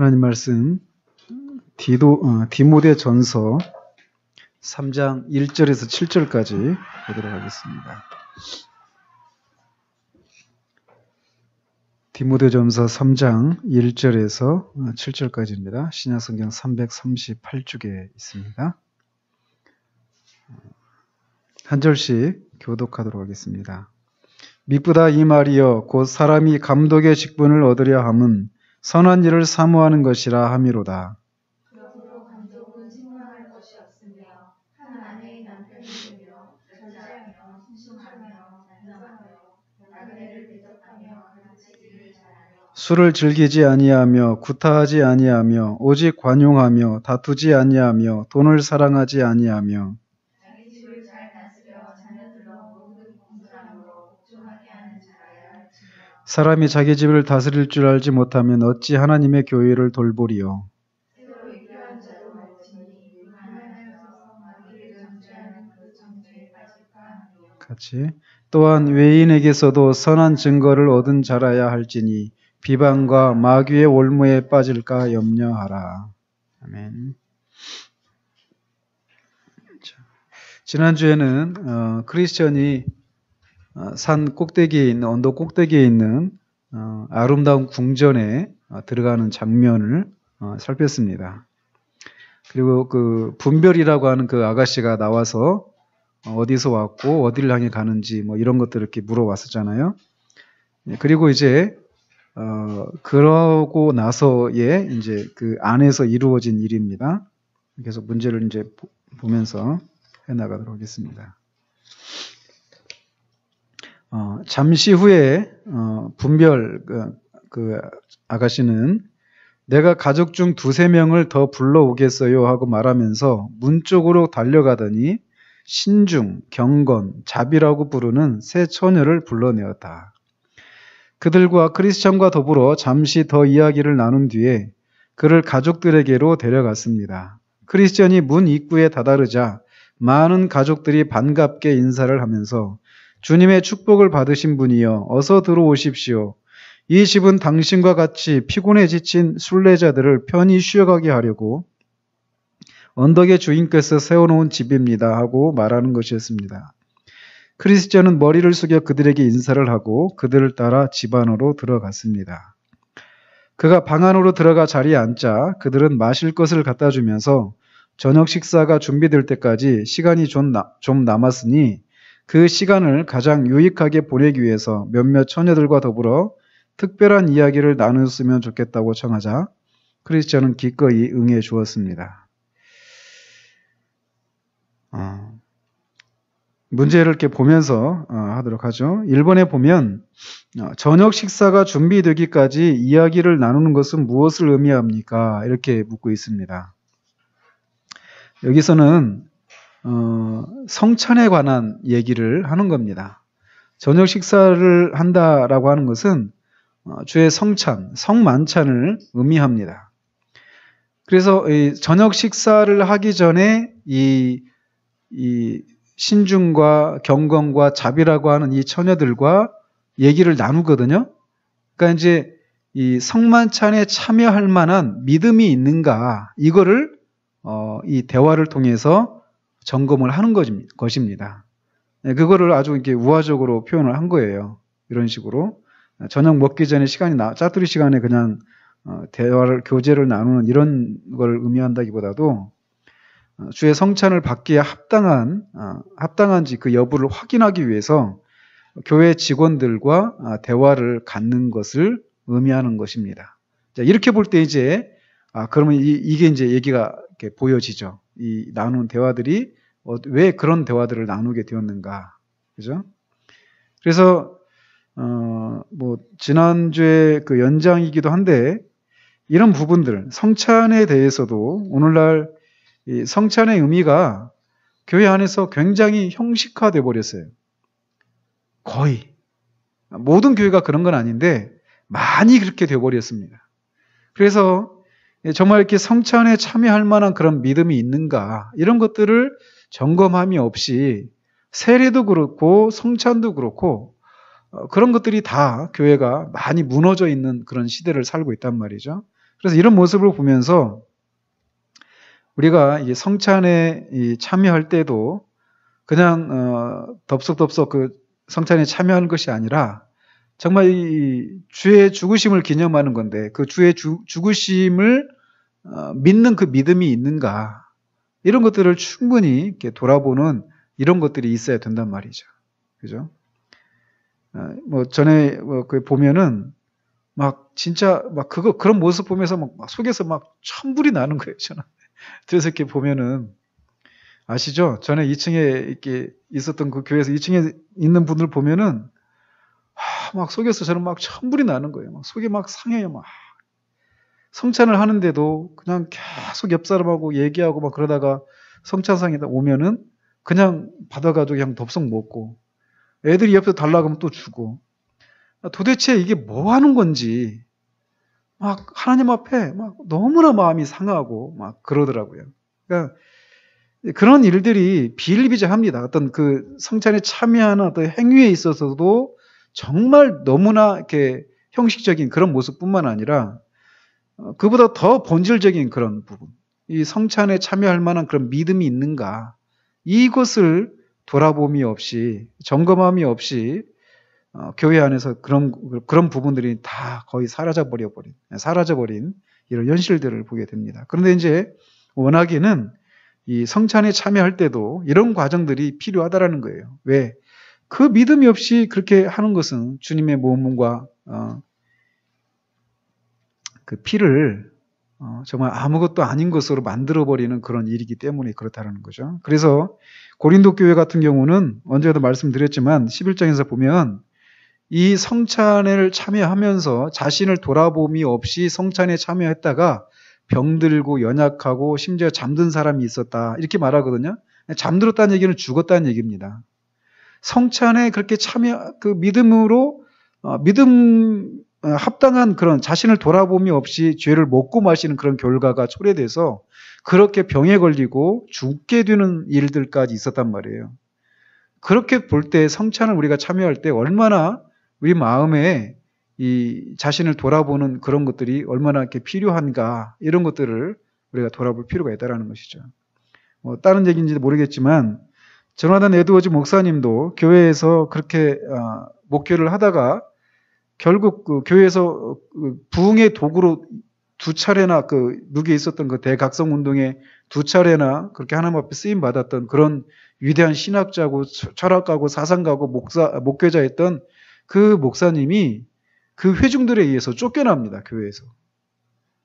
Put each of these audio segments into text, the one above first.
하나님 말씀 디모데전서 3장 1절에서 7절까지 보도록 하겠습니다. 디모데전서 3장 1절에서 7절까지입니다. 신약성경 338쪽에 있습니다. 한 절씩 교독하도록 하겠습니다. 미쁘다 이 말이여 곧 사람이 감독의 직분을 얻으려 함은 선한 일을 사모하는 것이라 함이로다. 그러므로 감독은 책망할 것이 없으며 한 아내의 남편이 되며 절제하며 순종하며 단정하여 아내를 대접하며 가르치기를 잘하며 술을 즐기지 아니하며 구타하지 아니하며 오직 관용하며 다투지 아니하며 돈을 사랑하지 아니하며 자기 집을 잘 다스려 자녀들로 모든 공손함으로 복종하게 하는 자라야 할지니라. 사람이 자기 집을 다스릴 줄 알지 못하면 어찌 하나님의 교회를 돌보리요. 때로 위교한 자도 멀지니 하나님께서 마귀를 정죄하는 그 정죄에 빠질까 하며 같이 또한 외인에게서도 선한 증거를 얻은 자라야 할지니 비방과 마귀의 올무에 빠질까 염려하라. 아멘. 지난주에는 크리스천이 산 꼭대기에 있는 언덕 꼭대기에 있는 아름다운 궁전에 들어가는 장면을 살폈습니다. 그리고 그 분별이라고 하는 그 아가씨가 나와서 어디서 왔고 어디를 향해 가는지 뭐 이런 것들을 이렇게 물어왔었잖아요. 그리고 이제 그러고 나서의 이제 그 안에서 이루어진 일입니다. 계속 문제를 이제 보면서 해나가도록 하겠습니다. 잠시 후에 분별 그 아가씨는 내가 가족 중 두세 명을 더 불러오겠어요 하고 말하면서 문 쪽으로 달려가더니 신중, 경건, 자비라고 부르는 세 처녀를 불러내었다. 그들과 크리스천과 더불어 잠시 더 이야기를 나눈 뒤에 그를 가족들에게로 데려갔습니다. 크리스천이 문 입구에 다다르자 많은 가족들이 반갑게 인사를 하면서 주님의 축복을 받으신 분이여 어서 들어오십시오. 이 집은 당신과 같이 피곤해 지친 순례자들을 편히 쉬어가게 하려고 언덕의 주인께서 세워놓은 집입니다 하고 말하는 것이었습니다. 크리스천은 머리를 숙여 그들에게 인사를 하고 그들을 따라 집 안으로 들어갔습니다. 그가 방 안으로 들어가 자리에 앉자 그들은 마실 것을 갖다 주면서 저녁 식사가 준비될 때까지 시간이 좀 남았으니 그 시간을 가장 유익하게 보내기 위해서 몇몇 처녀들과 더불어 특별한 이야기를 나눴으면 좋겠다고 청하자 크리스천은 기꺼이 응해 주었습니다. 문제를 이렇게 보면서 하도록 하죠. 1번에 보면 저녁 식사가 준비되기까지 이야기를 나누는 것은 무엇을 의미합니까? 이렇게 묻고 있습니다. 여기서는 성찬에 관한 얘기를 하는 겁니다. 저녁 식사를 한다라고 하는 것은 주의 성찬, 성만찬을 의미합니다. 그래서 이 저녁 식사를 하기 전에 이 신중과 경건과 자비라고 하는 이 처녀들과 얘기를 나누거든요. 그러니까 이제 이 성만찬에 참여할 만한 믿음이 있는가 이거를 이 대화를 통해서 점검을 하는 것입니다. 그거를 아주 이렇게 우화적으로 표현을 한 거예요. 이런 식으로 저녁 먹기 전에 짜투리 시간에 그냥 교제를 나누는 이런 걸 의미한다기보다도 주의 성찬을 받기에 합당한지 그 여부를 확인하기 위해서 교회 직원들과 대화를 갖는 것을 의미하는 것입니다. 자, 이렇게 볼 때 이제 그러면 이게 이제 얘기가 이렇게 보여지죠. 이 나눈 대화들이 왜 그런 대화들을 나누게 되었는가, 그죠? 그래서 뭐 지난주에 그 연장이기도 한데 이런 부분들 성찬에 대해서도 오늘날 이 성찬의 의미가 교회 안에서 굉장히 형식화돼 버렸어요. 거의 모든 교회가 그런 건 아닌데 많이 그렇게 돼 버렸습니다. 그래서 정말 이렇게 성찬에 참여할 만한 그런 믿음이 있는가 이런 것들을 점검함이 없이 세례도 그렇고 성찬도 그렇고 그런 것들이 다 교회가 많이 무너져 있는 그런 시대를 살고 있단 말이죠. 그래서 이런 모습을 보면서 우리가 이 성찬에 참여할 때도 그냥 덥석덥석 그 성찬에 참여하는 것이 아니라 정말 이 주의 죽으심을 기념하는 건데 그 주의 죽으심을 믿는 그 믿음이 있는가 이런 것들을 충분히 이렇게 돌아보는 이런 것들이 있어야 된단 말이죠. 그죠? 뭐 전에 그 보면은 막 진짜 막 그런 모습 보면서 막 속에서 막 천불이 나는 거예요. 저는 그래서 이렇게 보면은 아시죠? 전에 2층에 이렇게 있었던 그 교회에서 2층에 있는 분들 보면은 막 속에서 저는 막 천불이 나는 거예요. 막 속이 막 상해요. 막 성찬을 하는데도 그냥 계속 옆 사람하고 얘기하고 막 그러다가 성찬상에 오면은 그냥 받아가지고 그냥 덥석 먹고 애들이 옆에서 달라고 하면 또 주고 도대체 이게 뭐 하는 건지 막 하나님 앞에 막 너무나 마음이 상하고 막 그러더라고요. 그러니까 그런 일들이 비일비재합니다. 어떤 그 성찬에 참여하는 어떤 행위에 있어서도 정말 너무나 이렇게 형식적인 그런 모습뿐만 아니라 그보다 더 본질적인 그런 부분, 이 성찬에 참여할 만한 그런 믿음이 있는가, 이것을 돌아봄이 없이 점검함이 없이 교회 안에서 그런 부분들이 다 거의 사라져버린 이런 현실들을 보게 됩니다. 그런데 이제 원하기는 이 성찬에 참여할 때도 이런 과정들이 필요하다라는 거예요. 왜? 그 믿음이 없이 그렇게 하는 것은 주님의 몸과 그 피를 정말 아무것도 아닌 것으로 만들어버리는 그런 일이기 때문에 그렇다는 거죠. 그래서 고린도 교회 같은 경우는 언제도 말씀드렸지만 11장에서 보면 이 성찬을 참여하면서 자신을 돌아봄이 없이 성찬에 참여했다가 병들고 연약하고 심지어 잠든 사람이 있었다. 이렇게 말하거든요. 잠들었다는 얘기는 죽었다는 얘기입니다. 성찬에 그렇게 그 믿음으로 합당한 그런 자신을 돌아봄이 없이 죄를 먹고 마시는 그런 결과가 초래돼서 그렇게 병에 걸리고 죽게 되는 일들까지 있었단 말이에요. 그렇게 볼 때 성찬을 우리가 참여할 때 얼마나 우리 마음에 이 자신을 돌아보는 그런 것들이 얼마나 이렇게 필요한가 이런 것들을 우리가 돌아볼 필요가 있다는 것이죠. 다른 얘기인지도 모르겠지만 조나단 에드워즈 목사님도 교회에서 그렇게 목회를 하다가 결국 그 교회에서 부흥의 도구로 2차례나 그 누게 있었던 그 대각성 운동에 2차례나 그렇게 하나님 앞에 쓰임 받았던 그런 위대한 신학자고 철학가고 사상가고 목회자였던 그 목사님이 그 회중들에 의해서 쫓겨납니다. 교회에서.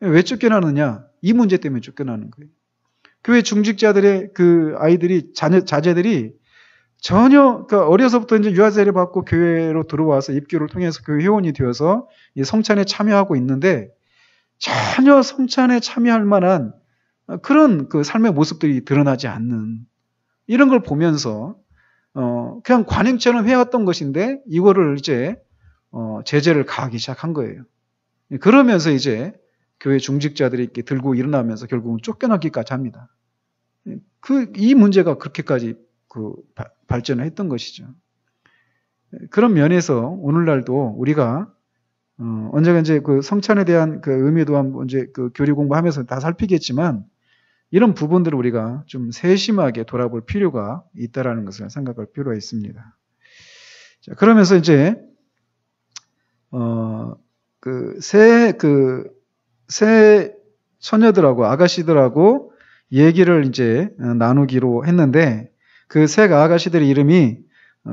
왜 쫓겨나느냐? 이 문제 때문에 쫓겨나는 거예요. 교회 중직자들의 그 아이들이 자제들이 전혀 그러니까 어려서부터 이제 유아세례 받고 교회로 들어와서 입교를 통해서 교회 회원이 되어서 이 성찬에 참여하고 있는데 전혀 성찬에 참여할 만한 그런 그 삶의 모습들이 드러나지 않는 이런 걸 보면서 그냥 관행처럼 해왔던 것인데 이거를 이제 제재를 가하기 시작한 거예요. 그러면서 이제 교회 중직자들이 이렇게 들고 일어나면서 결국은 쫓겨나기까지 합니다. 이 문제가 그렇게까지 발전을 했던 것이죠. 그런 면에서 오늘날도 우리가 언젠가 이제 그 성찬에 대한 그 의미도 한번 이제 그 교리 공부하면서 다 살피겠지만 이런 부분들을 우리가 좀 세심하게 돌아볼 필요가 있다라는 것을 생각할 필요가 있습니다. 자, 그러면서 이제 새 처녀들하고 아가씨들하고 얘기를 이제 나누기로 했는데 그 새 아가씨들의 이름이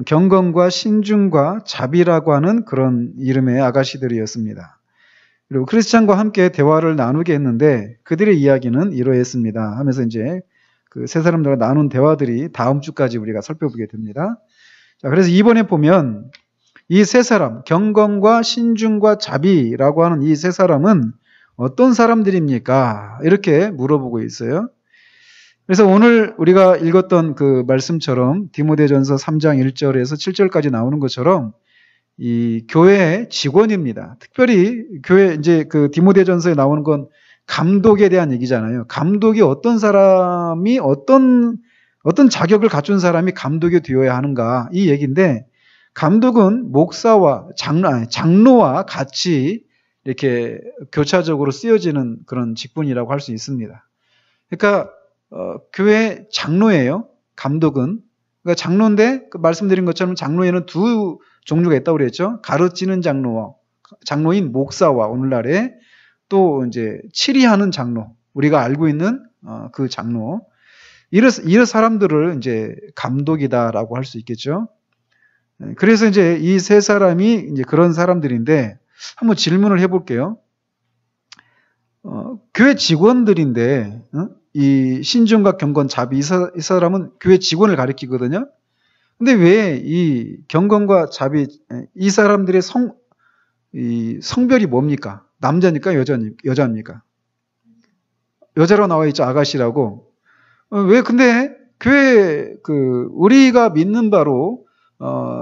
경건과 신중과 자비라고 하는 그런 이름의 아가씨들이었습니다. 그리고 크리스찬과 함께 대화를 나누게 했는데 그들의 이야기는 이러했습니다. 하면서 이제 그 세 사람들과 나눈 대화들이 다음 주까지 우리가 살펴보게 됩니다. 자, 그래서 이번에 보면 이 세 사람, 경건과 신중과 자비라고 하는 이 세 사람은 어떤 사람들입니까? 이렇게 물어보고 있어요. 그래서 오늘 우리가 읽었던 그 말씀처럼 디모데전서 3장 1절에서 7절까지 나오는 것처럼 이 교회의 직원입니다. 특별히 교회 이제 그 디모데전서에 나오는 건 감독에 대한 얘기잖아요. 감독이 어떤 사람이 어떤 자격을 갖춘 사람이 감독이 되어야 하는가 이 얘기인데 감독은 목사와 장로와 같이 이렇게 교차적으로 쓰여지는 그런 직분이라고 할 수 있습니다. 그러니까 교회 장로예요. 감독은. 그러니까 장로인데 말씀드린 것처럼 장로에는 두 종류가 있다고 그랬죠. 가르치는 장로인 목사와 오늘날에 또 이제 치리하는 장로, 우리가 알고 있는 그 장로, 이런 사람들을 이제 감독이다라고 할 수 있겠죠. 그래서 이제 이 세 사람이 이제 그런 사람들인데 한번 질문을 해볼게요. 교회 직원들인데 이 신중과 경건, 자비 이 사람은 교회 직원을 가리키거든요. 근데 왜 이 경건과 자비 이 사람들의 이 성별이 뭡니까? 남자니까 여자입니까? 여자로 나와 있죠. 아가씨라고. 왜 근데 교회 우리가 믿는 바로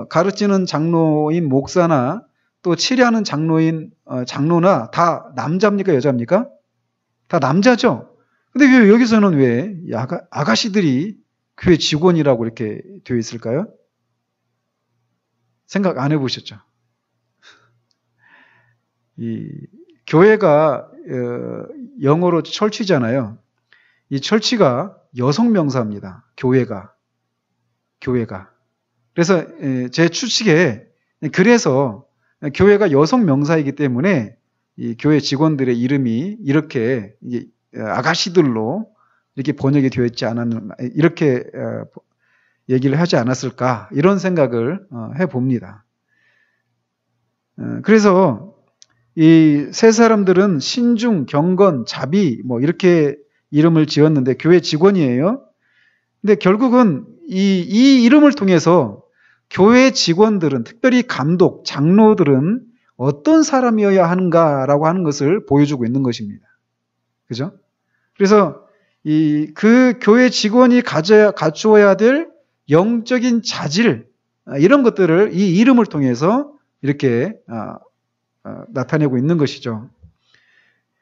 가르치는 장로인 목사나 또 치리하는 장로나 다 남자입니까? 여자입니까? 다 남자죠. 근데 왜 여기서는 왜 아가씨들이 교회 직원이라고 이렇게 되어 있을까요? 생각 안 해보셨죠? 이 교회가 영어로 철치잖아요. 이 철치가 여성 명사입니다. 교회가. 그래서 제 추측에 그래서 교회가 여성 명사이기 때문에 이 교회 직원들의 이름이 이렇게 아가씨들로 이렇게 번역이 되어 있지 않았나, 이렇게 얘기를 하지 않았을까, 이런 생각을 해봅니다. 그래서 이 세 사람들은 신중, 경건, 자비 뭐 이렇게 이름을 지었는데 교회 직원이에요. 근데 결국은 이 이름을 통해서 교회 직원들은, 특별히 감독, 장로들은 어떤 사람이어야 하는가라고 하는 것을 보여주고 있는 것입니다. 그죠? 그래서 그 교회 직원이 갖추어야 될 영적인 자질, 이런 것들을 이 이름을 통해서 이렇게 나타내고 있는 것이죠.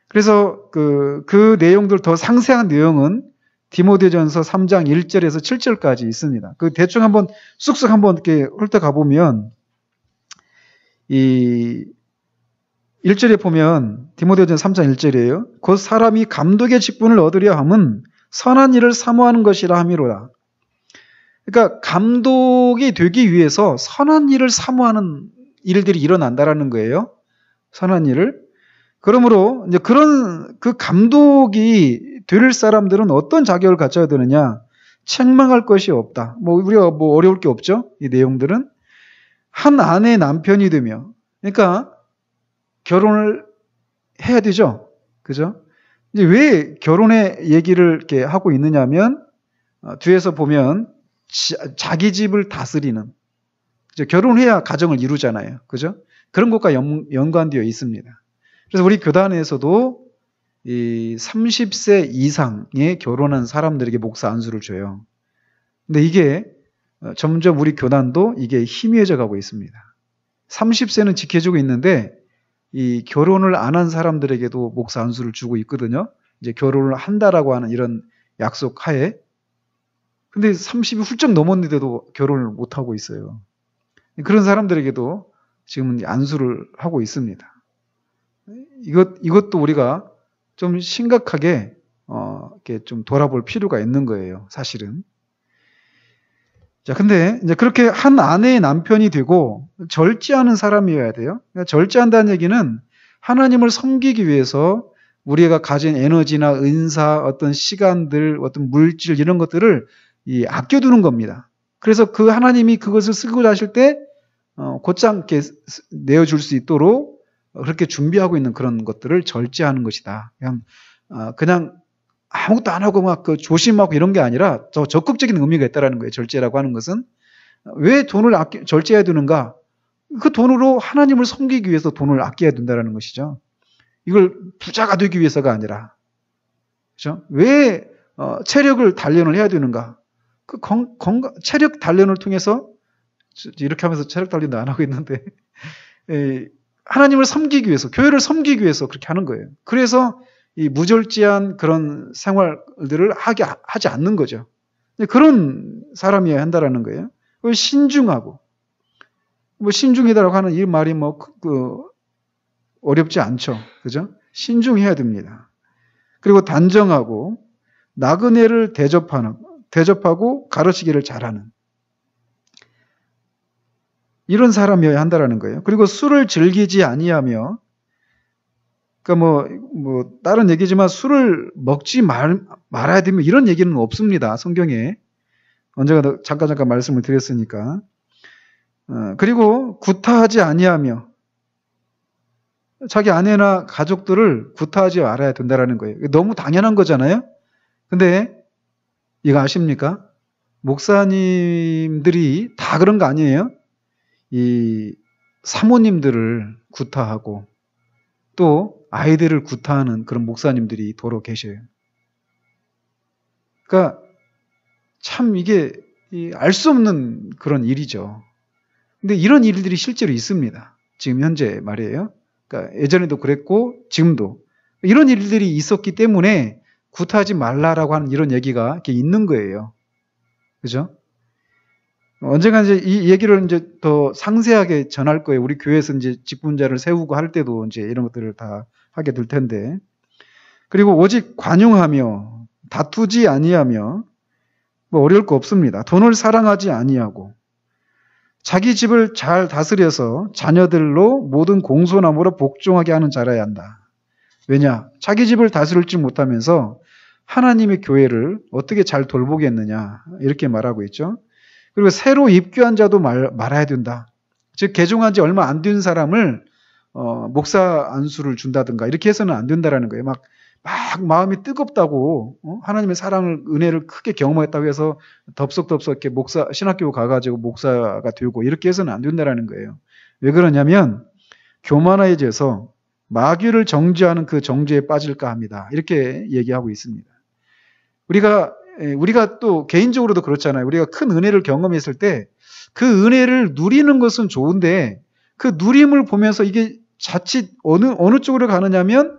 그래서 그 내용들, 더 상세한 내용은 디모데전서 3장 1절에서 7절까지 있습니다. 대충 한번 쑥쑥 한번 이렇게 훑어가 보면 이 1절에 보면 디모데전서 3장 1절이에요. 곧 사람이 감독의 직분을 얻으려 함은 선한 일을 사모하는 것이라 함이로라. 그러니까 감독이 되기 위해서 선한 일을 사모하는 일들이 일어난다라는 거예요. 선한 일을. 그러므로 이제 그 감독이 될 사람들은 어떤 자격을 갖춰야 되느냐? 책망할 것이 없다. 우리가 어려울 게 없죠. 이 내용들은 한 아내의 남편이 되며, 그러니까 결혼을 해야 되죠. 그죠? 이제 왜 결혼의 얘기를 이렇게 하고 있느냐면 뒤에서 보면 자기 집을 다스리는, 결혼해야 가정을 이루잖아요. 그죠? 그런 것과 연관되어 있습니다. 그래서 우리 교단에서도 이 30세 이상의 결혼한 사람들에게 목사 안수를 줘요. 근데 이게 점점 우리 교단도 이게 희미해져 가고 있습니다. 30세는 지켜주고 있는데 이 결혼을 안 한 사람들에게도 목사 안수를 주고 있거든요. 이제 결혼을 한다라고 하는 이런 약속 하에. 근데 30이 훌쩍 넘었는데도 결혼을 못 하고 있어요. 그런 사람들에게도 지금 안수를 하고 있습니다. 이것도 우리가 좀 심각하게 이렇게 좀 돌아볼 필요가 있는 거예요, 사실은. 자, 근데 이제 그렇게 한 아내의 남편이 되고 절제하는 사람이어야 돼요. 그러니까 절제한다는 얘기는 하나님을 섬기기 위해서 우리가 가진 에너지나 은사, 어떤 시간들, 어떤 물질 이런 것들을 아껴두는 겁니다. 그래서 그 하나님이 그것을 쓰고 하실 때 곧장 이렇게 내어줄 수 있도록 그렇게 준비하고 있는 그런 것들을 절제하는 것이다. 그냥 아무것도 안 하고 막 조심하고 이런 게 아니라 적극적인 의미가 있다라는 거예요. 절제라고 하는 것은. 왜 돈을 절제해야 되는가? 그 돈으로 하나님을 섬기기 위해서 돈을 아껴야 된다는 것이죠. 이걸 부자가 되기 위해서가 아니라. 그렇죠? 왜 체력을 단련을 해야 되는가? 체력 단련을 통해서, 이렇게 하면서 체력 단련도 안 하고 있는데, 하나님을 섬기기 위해서, 교회를 섬기기 위해서 그렇게 하는 거예요. 그래서 이 무절제한 그런 생활들을 하지 않는 거죠. 그런 사람이어야 한다라는 거예요. 신중하고, 신중이다라고 하는 이 말이 어렵지 않죠. 그죠? 신중해야 됩니다. 그리고 단정하고 나그네를 대접하고 가르치기를 잘하는 이런 사람이어야 한다라는 거예요. 그리고 술을 즐기지 아니하며, 그러니까 다른 얘기지만 술을 먹지 말아야 되면 이런 얘기는 없습니다. 성경에. 언제가 잠깐 말씀을 드렸으니까. 그리고 구타하지 아니하며, 자기 아내나 가족들을 구타하지 말아야 된다라는 거예요. 너무 당연한 거잖아요. 근데 이거 아십니까? 목사님들이 다 그런 거 아니에요? 이 사모님들을 구타하고 또 아이들을 구타하는 그런 목사님들이 도로 계셔요. 그러니까 참 이게 알 수 없는 그런 일이죠. 근데 이런 일들이 실제로 있습니다. 지금 현재 말이에요. 그러니까 예전에도 그랬고 지금도 이런 일들이 있었기 때문에 구타하지 말라라고 하는 이런 얘기가 이렇게 있는 거예요. 그죠? 언젠가 이제 이 얘기를 이제 더 상세하게 전할 거예요. 우리 교회에서 이제 직분자를 세우고 할 때도 이제 이런 것들을 다 하게 될 텐데. 그리고 오직 관용하며 다투지 아니하며 어려울 거 없습니다. 돈을 사랑하지 아니하고 자기 집을 잘 다스려서 자녀들로 모든 공손함으로 복종하게 하는 자라야 한다. 왜냐? 자기 집을 다스릴 줄 못하면서 하나님의 교회를 어떻게 잘 돌보겠느냐 이렇게 말하고 있죠. 그리고 새로 입교한 자도 말아야 된다. 즉 개종한 지 얼마 안 된 사람을 목사 안수를 준다든가 이렇게 해서는 안 된다라는 거예요. 막 마음이 뜨겁다고 하나님의 사랑을 은혜를 크게 경험했다고 해서 덥석덥석 이렇게 신학교 가가지고 목사가 되고 이렇게 해서는 안 된다라는 거예요. 왜 그러냐면 교만해져서 마귀를 정죄하는 그 정죄에 빠질까 합니다. 이렇게 얘기하고 있습니다. 우리가 또 개인적으로도 그렇잖아요. 우리가 큰 은혜를 경험했을 때 그 은혜를 누리는 것은 좋은데 그 누림을 보면서 이게 자칫 어느 쪽으로 가느냐면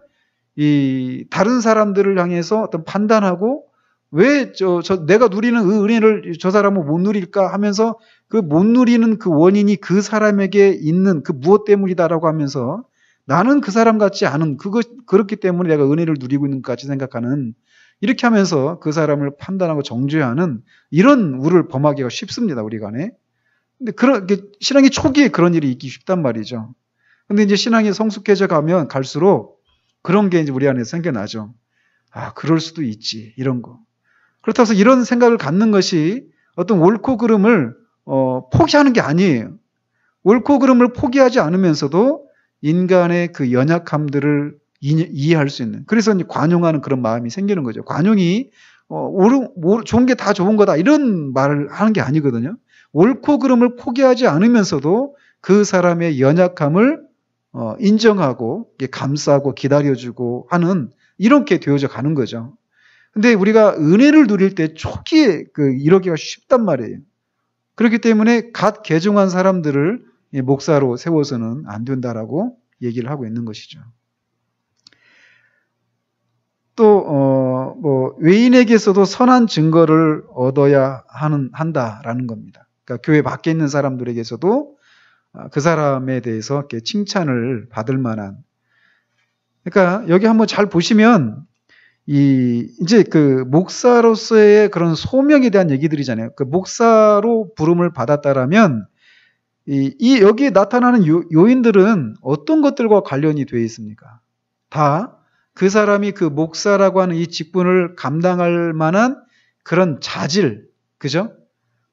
이 다른 사람들을 향해서 어떤 판단하고 왜 내가 누리는 그 은혜를 저 사람은 못 누릴까 하면서 그 못 누리는 그 원인이 그 사람에게 있는 그 무엇 때문이다라고 하면서 나는 그 사람 같지 않은 그렇기 때문에 내가 은혜를 누리고 있는 것 같이 생각하는 이렇게 하면서 그 사람을 판단하고 정죄하는 이런 우를 범하기가 쉽습니다. 우리 간에. 근데 신앙의 초기에 그런 일이 있기 쉽단 말이죠. 근데 이제 신앙이 성숙해져 가면 갈수록 그런 게 이제 우리 안에 생겨나죠. 아, 그럴 수도 있지. 이런 거. 그렇다고 해서 이런 생각을 갖는 것이 어떤 옳고 그름을 포기하는 게 아니에요. 옳고 그름을 포기하지 않으면서도 인간의 그 연약함들을 이해할 수 있는. 그래서 이제 관용하는 그런 마음이 생기는 거죠. 관용이 좋은 게 다 좋은 거다 이런 말을 하는 게 아니거든요. 옳고 그름을 포기하지 않으면서도 그 사람의 연약함을 인정하고 감싸고 기다려주고 하는 이렇게 되어져 가는 거죠. 근데 우리가 은혜를 누릴 때 초기에 이러기가 쉽단 말이에요. 그렇기 때문에 갓 개종한 사람들을 목사로 세워서는 안 된다라고 얘기를 하고 있는 것이죠. 또 외인에게서도 선한 증거를 얻어야 한다라는 겁니다. 그러니까 교회 밖에 있는 사람들에게서도 그 사람에 대해서 이렇게 칭찬을 받을 만한. 그러니까 여기 한번 잘 보시면 이제 그 목사로서의 그런 소명에 대한 얘기들이잖아요. 그 목사로 부름을 받았다라면 여기에 나타나는 요인들은 어떤 것들과 관련이 되어 있습니까? 다 그 사람이 그 목사라고 하는 이 직분을 감당할 만한 그런 자질, 그죠?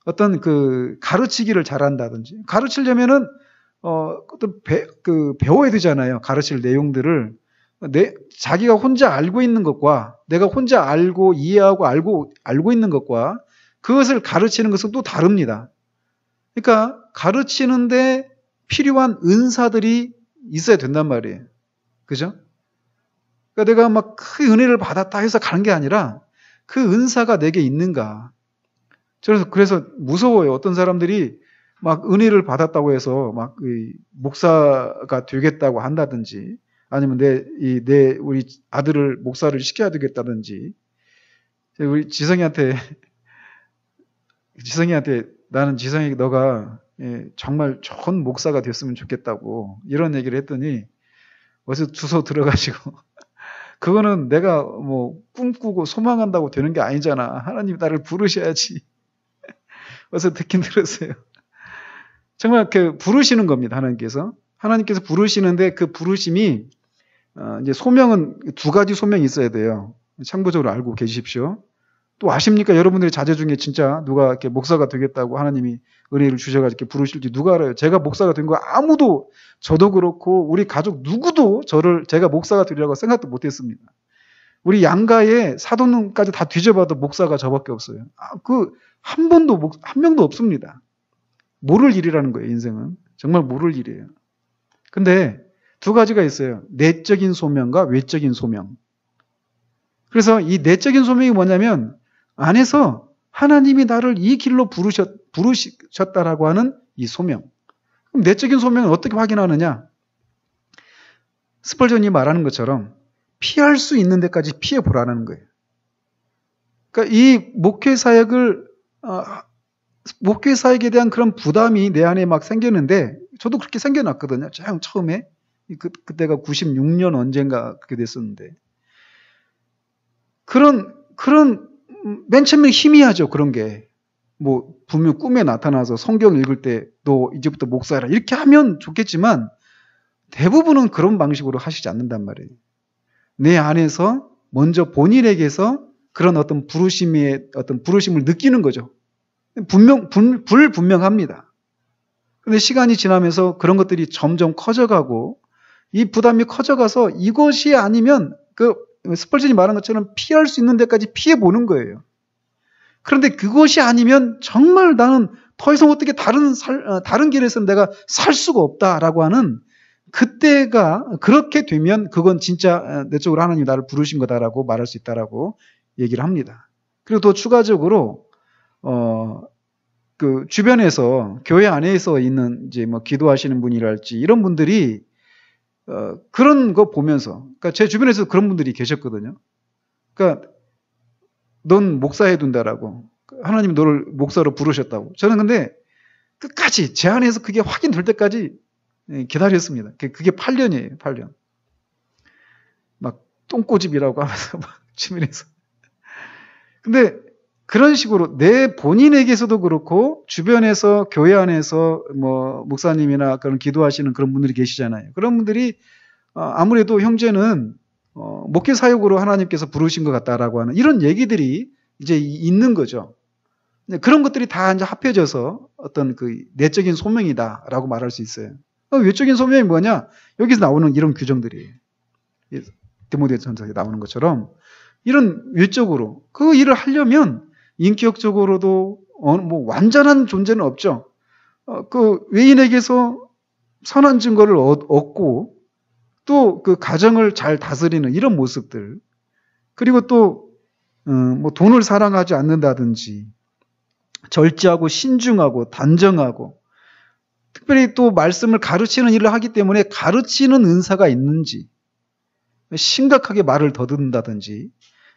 어떤 가르치기를 잘한다든지 가르치려면은 배워야 되잖아요. 가르칠 내용들을 자기가 혼자 알고 있는 것과 내가 혼자 알고 이해하고 알고 있는 것과 그것을 가르치는 것은 또 다릅니다. 그러니까 가르치는데 필요한 은사들이 있어야 된단 말이에요. 그죠? 그러니까 내가 막 큰 은혜를 받았다 해서 가는 게 아니라 그 은사가 내게 있는가. 그래서 무서워요. 어떤 사람들이 막 은혜를 받았다고 해서 막 목사가 되겠다고 한다든지 아니면 우리 아들을 목사를 시켜야 되겠다든지 우리 지성이한테 나는 지성이 너가 정말 좋은 목사가 됐으면 좋겠다고 이런 얘기를 했더니 어디서 주워 들어가지고 그거는 내가 뭐 꿈꾸고 소망한다고 되는 게 아니잖아. 하나님 나를 부르셔야지. 어디서 듣긴 들었어요. 정말 그 부르시는 겁니다. 하나님께서 부르시는데 그 부르심이 이제 소명은 두 가지 소명이 있어야 돼요. 참고적으로 알고 계십시오. 또 아십니까? 여러분들의 자제 중에 진짜 누가 이렇게 목사가 되겠다고 하나님이 은혜를 주셔가지고 이렇게 부르실지 누가 알아요? 제가 목사가 된 거 아무도, 저도 그렇고 우리 가족 누구도 제가 목사가 되리라고 생각도 못했습니다. 우리 양가에 사돈까지 다 뒤져봐도 목사가 저밖에 없어요. 한 명도 없습니다. 모를 일이라는 거예요, 인생은. 정말 모를 일이에요. 근데 두 가지가 있어요. 내적인 소명과 외적인 소명. 그래서 이 내적인 소명이 뭐냐면 안에서 하나님이 나를 이 길로 부르셨다라고 하는 이 소명. 그럼 내적인 소명은 어떻게 확인하느냐? 스펄전이 말하는 것처럼 피할 수 있는 데까지 피해보라는 거예요. 그러니까 이 목회 사역에 대한 그런 부담이 내 안에 막 생겼는데, 저도 그렇게 생겨났거든요. 처음에. 그때가 96년 언젠가 그렇게 됐었는데. 맨 처음에 희미하죠, 그런 게. 뭐, 분명 꿈에 나타나서 성경 읽을 때, 너 이제부터 목사라. 이렇게 하면 좋겠지만, 대부분은 그런 방식으로 하시지 않는단 말이에요. 내 안에서 먼저 본인에게서 그런 어떤 부르심을 느끼는 거죠. 불분명합니다. 근데 시간이 지나면서 그런 것들이 점점 커져가고, 이 부담이 커져가서 이것이 아니면, 스펄전이 말한 것처럼 피할 수 있는 데까지 피해보는 거예요. 그런데 그것이 아니면 정말 나는 더 이상 어떻게 다른 길에서는 내가 살 수가 없다라고 하는, 그때가 그렇게 되면 그건 진짜 내적으로 하나님이 나를 부르신 거다라고 말할 수 있다라고 얘기를 합니다. 그리고 또 추가적으로 그 주변에서 교회 안에서 있는 이제 뭐 기도하시는 분이랄지 이런 분들이 그런 거 보면서, 그러니까 제 주변에서 그런 분들이 계셨거든요. 그러니까 넌 목사해 둔다라고, 하나님 너를 목사로 부르셨다고. 저는 근데 끝까지 제 안에서 그게 확인될 때까지 기다렸습니다. 그게 8년이에요, 8년. 막 똥꼬집이라고 하면서 막 주변에서. 근데 그런 식으로 내 본인에게서도 그렇고 주변에서 교회 안에서 뭐 목사님이나 그런 기도하시는 그런 분들이 계시잖아요. 그런 분들이 아무래도 형제는 목회 사역으로 하나님께서 부르신 것 같다라고 하는 이런 얘기들이 이제 있는 거죠. 그런 것들이 다 이제 합해져서 어떤 그 내적인 소명이다라고 말할 수 있어요. 외적인 소명이 뭐냐? 여기서 나오는 이런 규정들이에요. 디모데전서에 나오는 것처럼 이런 외적으로 그 일을 하려면 인격적으로도 뭐 완전한 존재는 없죠. 그 외인에게서 선한 증거를 얻고 또 그 가정을 잘 다스리는 이런 모습들, 그리고 또 뭐 돈을 사랑하지 않는다든지 절제하고 신중하고 단정하고, 특별히 또 말씀을 가르치는 일을 하기 때문에 가르치는 은사가 있는지, 심각하게 말을 더듬는다든지,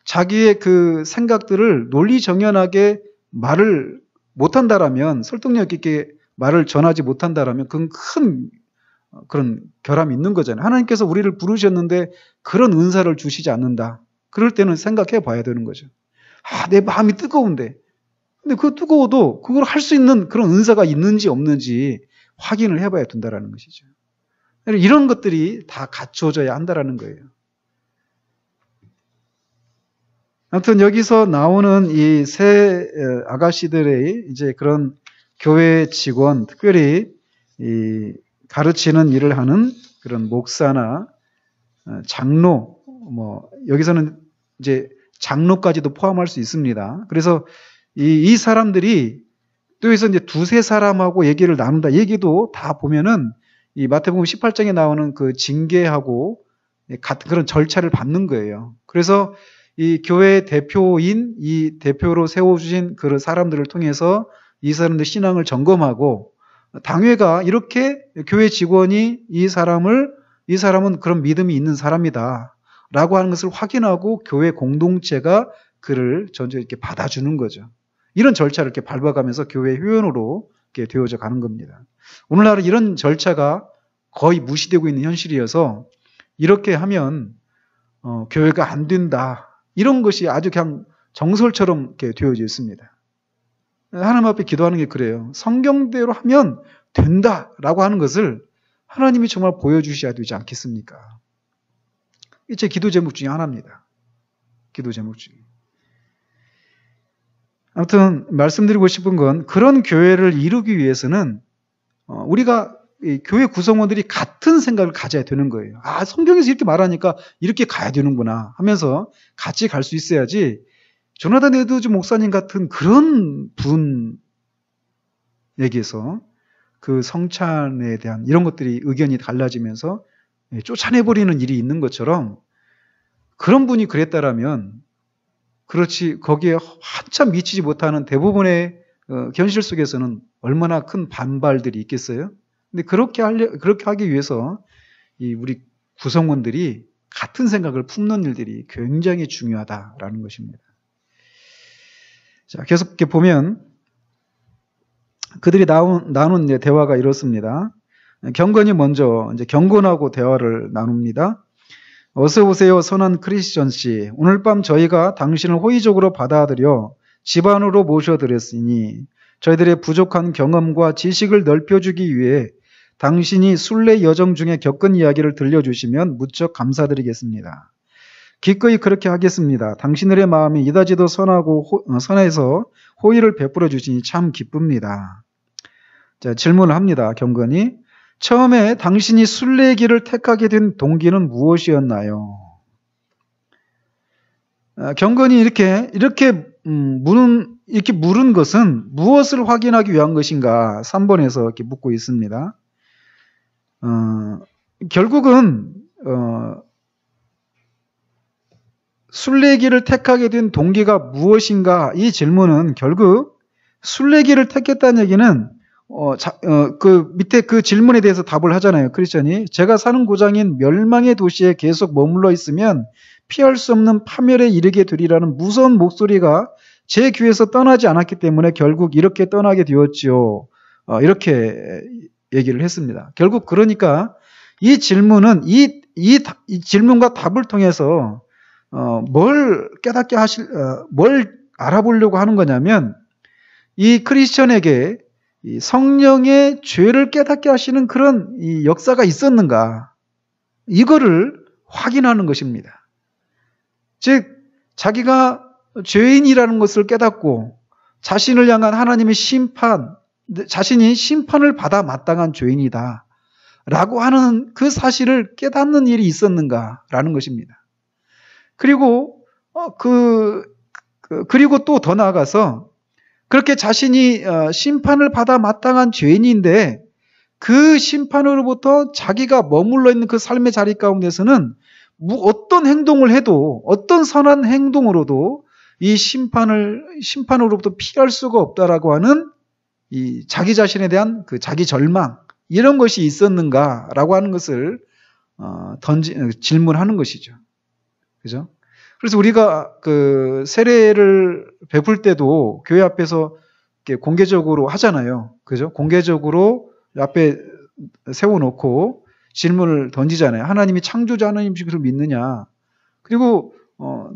자기의 그 생각들을 논리정연하게 말을 못한다라면, 설득력 있게 말을 전하지 못한다라면 그건 큰 그런 결함이 있는 거잖아요. 하나님께서 우리를 부르셨는데 그런 은사를 주시지 않는다. 그럴 때는 생각해 봐야 되는 거죠. 내 마음이 뜨거운데. 근데 그 뜨거워도 그걸 할 수 있는 그런 은사가 있는지 없는지 확인을 해봐야 된다라는 것이죠. 이런 것들이 다 갖추어져야 한다라는 거예요. 아무튼 여기서 나오는 이 세 아가씨들의 이제 그런 교회 직원, 특별히 이 가르치는 일을 하는 그런 목사나 장로, 뭐 여기서는 이제 장로까지도 포함할 수 있습니다. 그래서 이 사람들이 또 여기서 이제 두세 사람하고 얘기를 나눈다. 얘기도 다 보면은 이 마태복음 18장에 나오는 그 징계하고 같은 그런 절차를 밟는 거예요. 그래서 이 교회 대표인, 이 대표로 세워주신 그런 사람들을 통해서 이 사람들 신앙을 점검하고, 당회가 이렇게 교회 직원이 이 사람은 그런 믿음이 있는 사람이다 라고 하는 것을 확인하고 교회 공동체가 그를 전체 이렇게 받아주는 거죠. 이런 절차를 이렇게 밟아가면서 교회 회원으로 이렇게 되어져 가는 겁니다. 오늘날은 이런 절차가 거의 무시되고 있는 현실이어서 이렇게 하면 교회가 안 된다. 이런 것이 아주 그냥 정설처럼 이렇게 되어져 있습니다. 하나님 앞에 기도하는 게 그래요. 성경대로 하면 된다라고 하는 것을 하나님이 정말 보여주셔야 되지 않겠습니까? 이 제 기도 제목 중에 하나입니다. 기도 제목 중에. 아무튼 말씀드리고 싶은 건 그런 교회를 이루기 위해서는 우리가 이 교회 구성원들이 같은 생각을 가져야 되는 거예요. 아, 성경에서 이렇게 말하니까 이렇게 가야 되는구나 하면서 같이 갈 수 있어야지 조나단 에드워즈 목사님 같은 그런 분에게서 그 성찬에 대한 이런 것들이 의견이 달라지면서 쫓아내버리는 일이 있는 것처럼 그런 분이 그랬다라면 그렇지 거기에 한참 미치지 못하는 대부분의 현실 속에서는 얼마나 큰 반발들이 있겠어요? 근데 그렇게 하기 위해서 우리 구성원들이 같은 생각을 품는 일들이 굉장히 중요하다라는 것입니다. 자, 계속 이렇게 보면 그들이 나눈 대화가 이렇습니다. 경건이 먼저 이제 경건하고 대화를 나눕니다. 어서 오세요, 선한 크리스천 씨. 오늘 밤 저희가 당신을 호의적으로 받아들여 집 안으로 모셔드렸으니 저희들의 부족한 경험과 지식을 넓혀주기 위해 당신이 순례 여정 중에 겪은 이야기를 들려주시면 무척 감사드리겠습니다. 기꺼이 그렇게 하겠습니다. 당신들의 마음이 이다지도 선해서 호의를 베풀어 주시니 참 기쁩니다. 자, 질문을 합니다. 경건이. 처음에 당신이 순례길을 택하게 된 동기는 무엇이었나요? 경건이 이렇게 물은 것은 무엇을 확인하기 위한 것인가? 3번에서 이렇게 묻고 있습니다. 결국은 순례길을 택하게 된 동기가 무엇인가? 이 질문은 결국 순례길을 택했다는 얘기는 그 밑에 그 질문에 대해서 답을 하잖아요. 크리스천이. 제가 사는 고장인 멸망의 도시에 계속 머물러 있으면 피할 수 없는 파멸에 이르게 되리라는 무서운 목소리가 제 귀에서 떠나지 않았기 때문에 결국 이렇게 떠나게 되었지요. 이렇게 얘기를 했습니다. 결국 그러니까 이 질문은 이 질문과 답을 통해서 뭘 알아보려고 하는 거냐면 이 크리스천에게 이 성령의 죄를 깨닫게 하시는 그런 이 역사가 있었는가, 이거를 확인하는 것입니다. 즉 자기가 죄인이라는 것을 깨닫고 자신을 향한 하나님의 자신이 심판을 받아 마땅한 죄인이다 라고 하는 그 사실을 깨닫는 일이 있었는가라는 것입니다. 그리고 그리고 또 더 나아가서 그렇게 자신이 심판을 받아 마땅한 죄인인데 그 심판으로부터 자기가 머물러 있는 그 삶의 자리 가운데서는 어떤 행동을 해도, 어떤 선한 행동으로도 이 심판으로부터 피할 수가 없다라고 하는 이 자기 자신에 대한 그 자기 절망, 이런 것이 있었는가라고 하는 것을 질문하는 것이죠. 그죠? 그래서 우리가 그 세례를 베풀 때도 교회 앞에서 이렇게 공개적으로 하잖아요. 그죠? 공개적으로 앞에 세워놓고 질문을 던지잖아요. 하나님이 창조자 하나님이시를 믿느냐? 그리고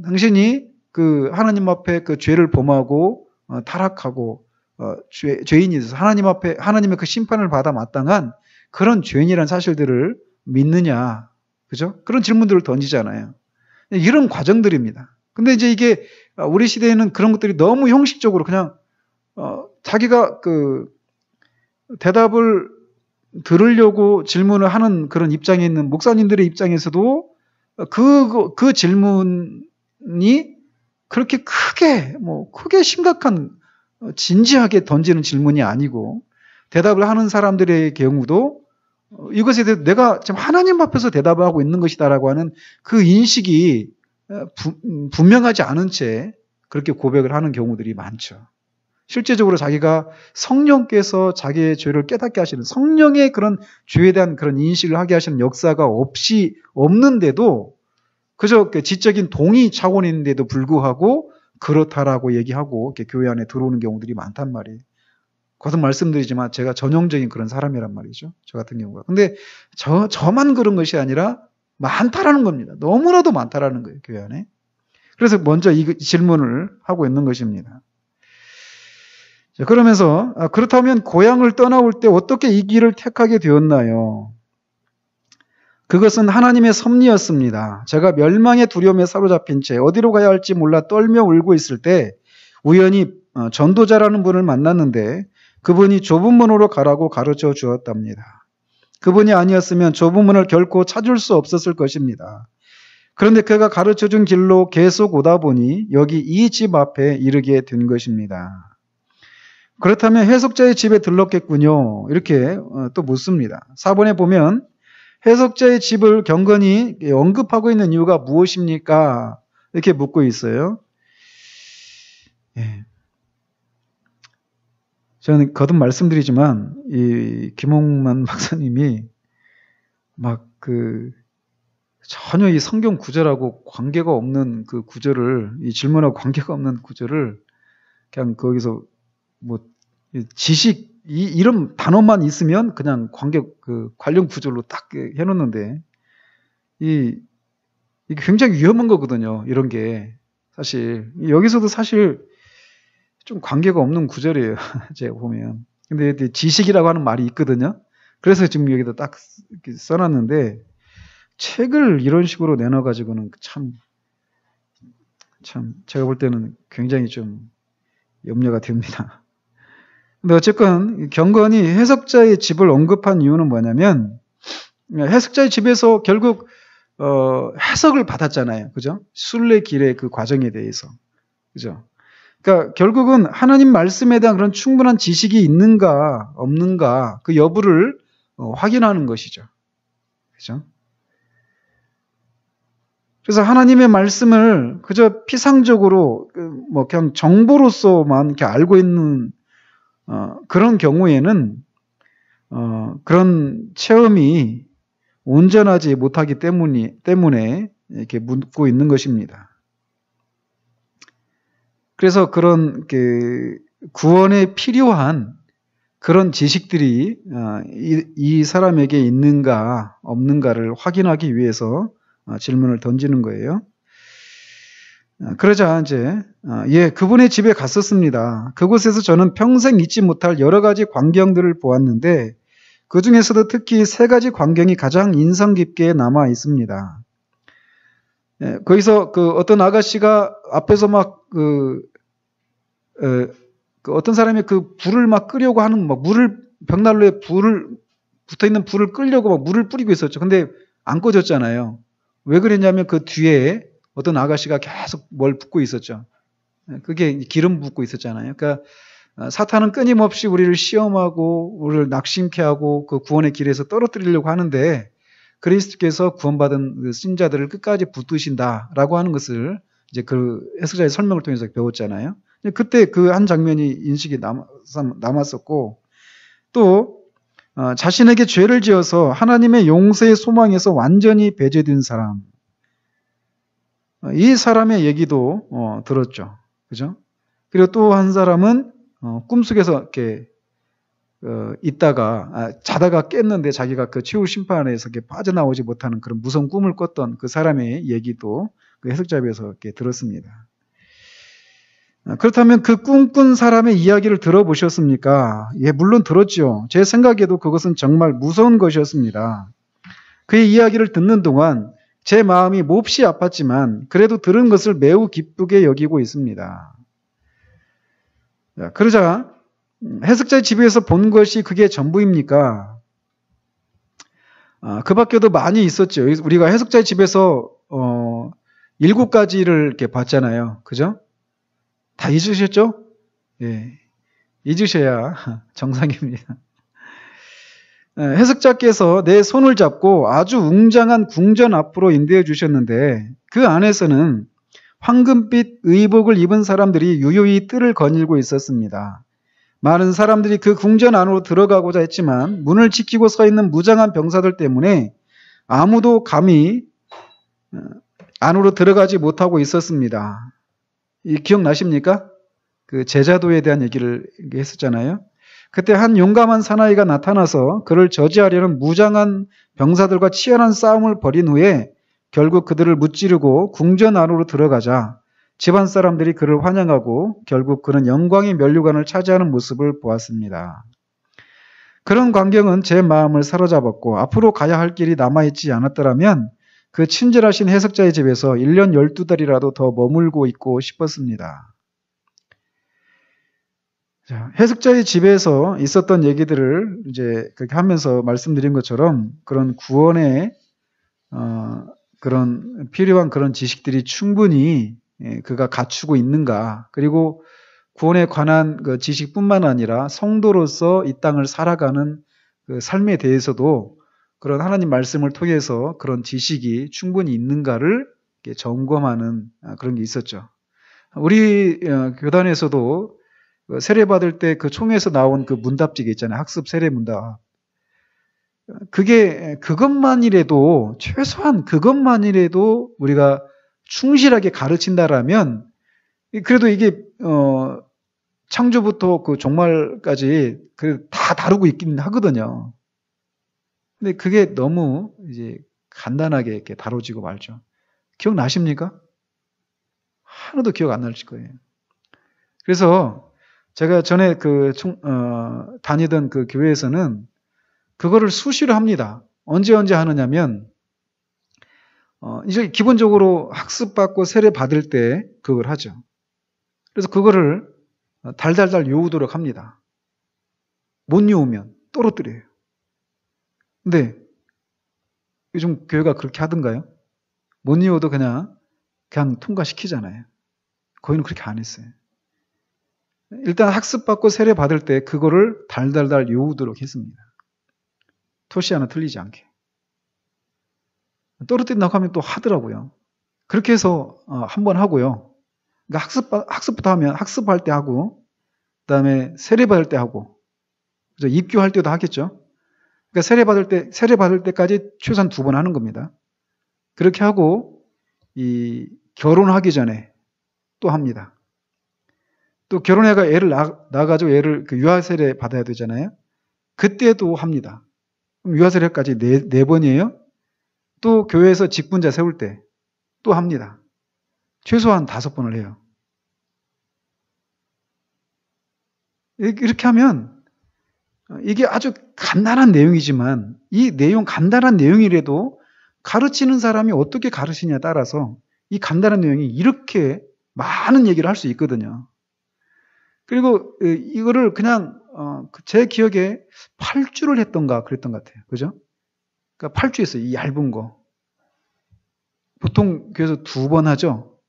당신이 그 하나님 앞에 그 죄를 범하고 타락하고 죄인이 있어서 하나님의 그 심판을 받아 마땅한 그런 죄인이라는 사실들을 믿느냐? 그죠? 그런 질문들을 던지잖아요. 이런 과정들입니다. 근데 이제 이게 우리 시대에는 그런 것들이 너무 형식적으로 그냥 자기가 그 대답을 들으려고 질문을 하는 그런 입장에 있는 목사님들의 입장에서도 그 질문이 그렇게 크게 심각한 진지하게 던지는 질문이 아니고 대답을 하는 사람들의 경우도 이것에 대해서 내가 지금 하나님 앞에서 대답을 하고 있는 것이다라고 하는 그 인식이 분명하지 않은 채 그렇게 고백을 하는 경우들이 많죠. 실제적으로 자기가 성령께서 자기의 죄를 깨닫게 하시는, 성령의 그런 죄에 대한 그런 인식을 하게 하시는 역사가 없는데도 그저 지적인 동의 차원인데도 불구하고 그렇다라고 얘기하고 이렇게 교회 안에 들어오는 경우들이 많단 말이에요. 거듭 말씀드리지만 제가 전형적인 그런 사람이란 말이죠. 저 같은 경우가. 근데 저만 그런 것이 아니라 많다라는 겁니다. 너무나도 많다라는 거예요, 교회 안에. 그래서 먼저 이 질문을 하고 있는 것입니다. 자, 그러면서 그렇다면 고향을 떠나올 때 어떻게 이 길을 택하게 되었나요? 그것은 하나님의 섭리였습니다. 제가 멸망의 두려움에 사로잡힌 채 어디로 가야 할지 몰라 떨며 울고 있을 때 우연히 전도자라는 분을 만났는데 그분이 좁은 문으로 가라고 가르쳐 주었답니다. 그분이 아니었으면 좁은 문을 결코 찾을 수 없었을 것입니다. 그런데 그가 가르쳐준 길로 계속 오다 보니 여기 이 집 앞에 이르게 된 것입니다. 그렇다면 해석자의 집에 들렀겠군요. 이렇게 또 묻습니다. 4번에 보면 해석자의 집을 경건히 언급하고 있는 이유가 무엇입니까? 이렇게 묻고 있어요. 예. 저는 거듭 말씀드리지만 이 김홍만 박사님이 막 전혀 이 성경 구절하고 관계가 없는 그 구절을, 이 질문하고 관계가 없는 구절을 그냥 거기서 뭐 지식 이런 단어만 있으면 그냥 관련 구절로 딱 해놓는데 이게 굉장히 위험한 거거든요. 이런 게 사실 여기서도 사실 좀 관계가 없는 구절이에요. 제가 보면. 근데 지식이라고 하는 말이 있거든요. 그래서 지금 여기다 딱 써놨는데 책을 이런 식으로 내놔가지고는 참 제가 볼 때는 굉장히 좀 염려가 됩니다. 근데 어쨌건 경건이 해석자의 집을 언급한 이유는 뭐냐면 해석자의 집에서 결국 해석을 받았잖아요. 그죠? 순례길의 그 과정에 대해서. 그죠? 그러니까 결국은 하나님 말씀에 대한 그런 충분한 지식이 있는가 없는가 그 여부를 확인하는 것이죠. 그죠? 그래서 하나님의 말씀을 그저 피상적으로 뭐 그냥 정보로서만 이렇게 알고 있는 그런 경우에는 그런 체험이 온전하지 못하기 때문에 이렇게 묻고 있는 것입니다. 그래서 그런 구원에 필요한 그런 지식들이 이 사람에게 있는가 없는가를 확인하기 위해서 질문을 던지는 거예요. 그러자 이제 그분의 집에 갔었습니다. 그곳에서 저는 평생 잊지 못할 여러 가지 광경들을 보았는데 그 중에서도 특히 3가지 광경이 가장 인상 깊게 남아 있습니다. 거기서 어떤 아가씨가 앞에서 막 어떤 사람이 불을 막 끄려고 하는 벽난로에 붙어 있는 불을 끄려고 막 물을 뿌리고 있었죠. 근데 안 꺼졌잖아요. 왜 그랬냐면 그 뒤에 어떤 아가씨가 계속 뭘 붓고 있었죠. 그게 기름 붓고 있었잖아요. 그러니까 사탄은 끊임없이 우리를 시험하고 우리를 낙심케 하고 그 구원의 길에서 떨어뜨리려고 하는데 그리스도께서 구원받은 그 신자들을 끝까지 붙드신다라고 하는 것을 이제 그 해석자의 설명을 통해서 배웠잖아요. 그때 그 한 장면이 인식이 남았었고 또 자신에게 죄를 지어서 하나님의 용서의 소망에서 완전히 배제된 사람, 이 사람의 얘기도 들었죠. 그죠? 그리고 또 한 사람은 꿈속에서 이렇게 있다가 자다가 깼는데 자기가 그 최후 심판에서 이렇게 빠져나오지 못하는 그런 무서운 꿈을 꿨던 그 사람의 얘기도 그 해석자에서 이렇게 들었습니다. 그렇다면 그 꿈꾼 사람의 이야기를 들어보셨습니까? 예, 물론 들었죠. 제 생각에도 그것은 정말 무서운 것이었습니다. 그의 이야기를 듣는 동안 제 마음이 몹시 아팠지만 그래도 들은 것을 매우 기쁘게 여기고 있습니다. 그러자 해석자의 집에서 본 것이 그게 전부입니까? 그 밖에도 많이 있었죠. 우리가 해석자의 집에서 7가지를 이렇게 봤잖아요. 그죠? 다 잊으셨죠? 예. 잊으셔야 정상입니다. 해석자께서 내 손을 잡고 아주 웅장한 궁전 앞으로 인도해 주셨는데 그 안에서는 황금빛 의복을 입은 사람들이 유유히 뜰을 거닐고 있었습니다. 많은 사람들이 그 궁전 안으로 들어가고자 했지만 문을 지키고 서 있는 무장한 병사들 때문에 아무도 감히 안으로 들어가지 못하고 있었습니다. 기억나십니까? 그 제자도에 대한 얘기를 했었잖아요. 그때 한 용감한 사나이가 나타나서 그를 저지하려는 무장한 병사들과 치열한 싸움을 벌인 후에 결국 그들을 무찌르고 궁전 안으로 들어가자 집안 사람들이 그를 환영하고 결국 그는 영광의 면류관을 차지하는 모습을 보았습니다. 그런 광경은 제 마음을 사로잡았고 앞으로 가야 할 길이 남아있지 않았더라면 그 친절하신 해석자의 집에서 1년 12달이라도 더 머물고 있고 싶었습니다. 자, 해석자의 집에서 있었던 얘기들을 이제 그렇게 하면서 말씀드린 것처럼 그런 구원의 그런 필요한 그런 지식들이 충분히 그가 갖추고 있는가, 그리고 구원에 관한 그 지식뿐만 아니라 성도로서 이 땅을 살아가는 그 삶에 대해서도 그런 하나님 말씀을 통해서 그런 지식이 충분히 있는가를 점검하는 그런 게 있었죠. 우리 교단에서도 세례 받을 때 그 총회에서 나온 그 문답지게 있잖아요. 학습 세례 문답. 그것만이라도, 최소한 그것만이라도 우리가 충실하게 가르친다라면, 그래도 이게, 창조부터 그 종말까지 다 다루고 있긴 하거든요. 근데 그게 너무 이제 간단하게 이렇게 다뤄지고 말죠. 기억나십니까? 하나도 기억 안 나실 거예요. 그래서 제가 전에 다니던 그 교회에서는 그거를 수시로 합니다. 언제 하느냐면, 이제 기본적으로 학습받고 세례 받을 때 그걸 하죠. 그래서 그거를 달달달 요우도록 합니다. 못 요우면 떨어뜨려요. 근데 요즘 교회가 그렇게 하던가요? 못 요워도 그냥 통과시키잖아요. 거기는 그렇게 안 했어요. 일단 학습받고 세례 받을 때 그거를 달달달 요우도록 했습니다. 토시 하나 틀리지 않게. 떨어뜨린다고 하면 또 하더라고요. 그렇게 해서 한번 하고요. 그러니까 학습부터 하면 학습할 때 하고, 그 다음에 세례 받을 때 하고, 그래서 입교할 때도 하겠죠. 그러니까 세례 받을 때까지 최소한 2번 하는 겁니다. 그렇게 하고, 결혼하기 전에 또 합니다. 또 결혼해가 애를 낳아가지고 애를 유아 세례 받아야 되잖아요. 그때도 합니다. 그럼 유아 세례까지 4번이에요. 또 교회에서 직분자 세울 때 또 합니다. 최소한 5번을 해요. 이렇게 하면 이게 아주 간단한 내용이지만 이 간단한 내용이라도 가르치는 사람이 어떻게 가르치냐에 따라서 이 간단한 내용이 이렇게 많은 얘기를 할 수 있거든요. 그리고 이거를 그냥 제 기억에 8주를 했던가 그랬던 것 같아요. 그죠? 그러니까 8주 했어요. 이 얇은 거. 보통 교회에서 2번 하죠.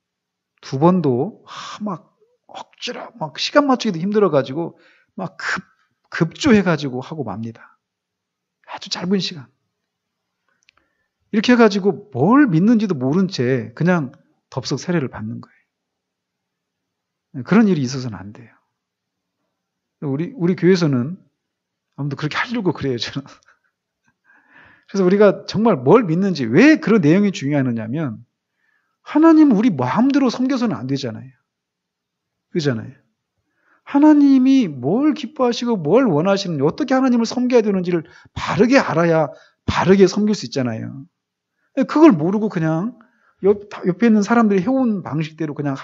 2번도 막 억지로 막 시간 맞추기도 힘들어가지고 막 급조해가지고 하고 맙니다. 아주 짧은 시간. 이렇게 해가지고 뭘 믿는지도 모른 채 그냥 덥석 세례를 받는 거예요. 그런 일이 있어서는 안 돼요. 우리 교회에서는 아무도 그렇게 하려고 그래요, 저는. 그래서 우리가 정말 뭘 믿는지, 왜 그런 내용이 중요하느냐면, 하나님은 우리 마음대로 섬겨서는 안 되잖아요. 그잖아요. 하나님이 뭘 기뻐하시고 뭘 원하시는지, 어떻게 하나님을 섬겨야 되는지를 바르게 알아야 바르게 섬길 수 있잖아요. 그걸 모르고 그냥 옆에 있는 사람들이 해온 방식대로 그냥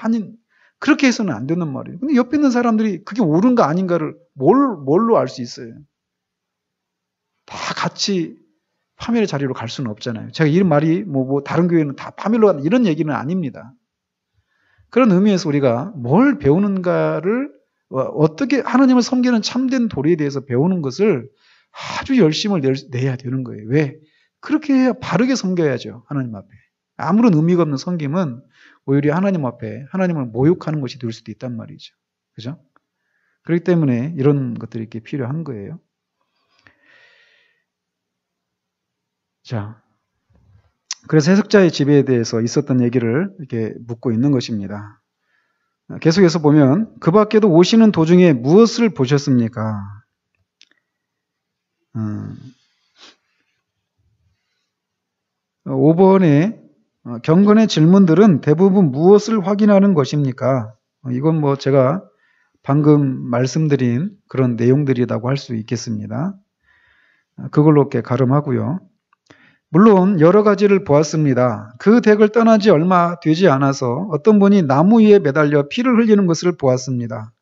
그렇게 해서는 안 되는 말이에요. 근데 옆에 있는 사람들이 그게 옳은가 아닌가를 뭘로 알 수 있어요? 다 같이 파멸의 자리로 갈 수는 없잖아요. 제가 이 말이 다른 교회는 다 파멸로 가는 이런 얘기는 아닙니다. 그런 의미에서 우리가 뭘 배우는가를, 어떻게 하나님을 섬기는 참된 도리에 대해서 배우는 것을 아주 열심을 내야 되는 거예요. 왜? 그렇게 해야 바르게 섬겨야죠. 하나님 앞에. 아무런 의미가 없는 섬김은 오히려 하나님 앞에 하나님을 모욕하는 것이 될 수도 있단 말이죠. 그죠? 그렇기 때문에 이런 것들이 이렇게 필요한 거예요. 자, 그래서 해석자의 지배에 대해서 있었던 얘기를 이렇게 묻고 있는 것입니다. 계속해서 보면 그 밖에도 오시는 도중에 무엇을 보셨습니까? 5번에 경건의 질문들은 대부분 무엇을 확인하는 것입니까? 이건 제가 방금 말씀드린 그런 내용들이라고 할 수 있겠습니다. 그걸로 이렇게 가름하고요. 물론 여러 가지를 보았습니다. 그 댁을 떠난 지 얼마 되지 않아서 어떤 분이 나무 위에 매달려 피를 흘리는 것을 보았습니다.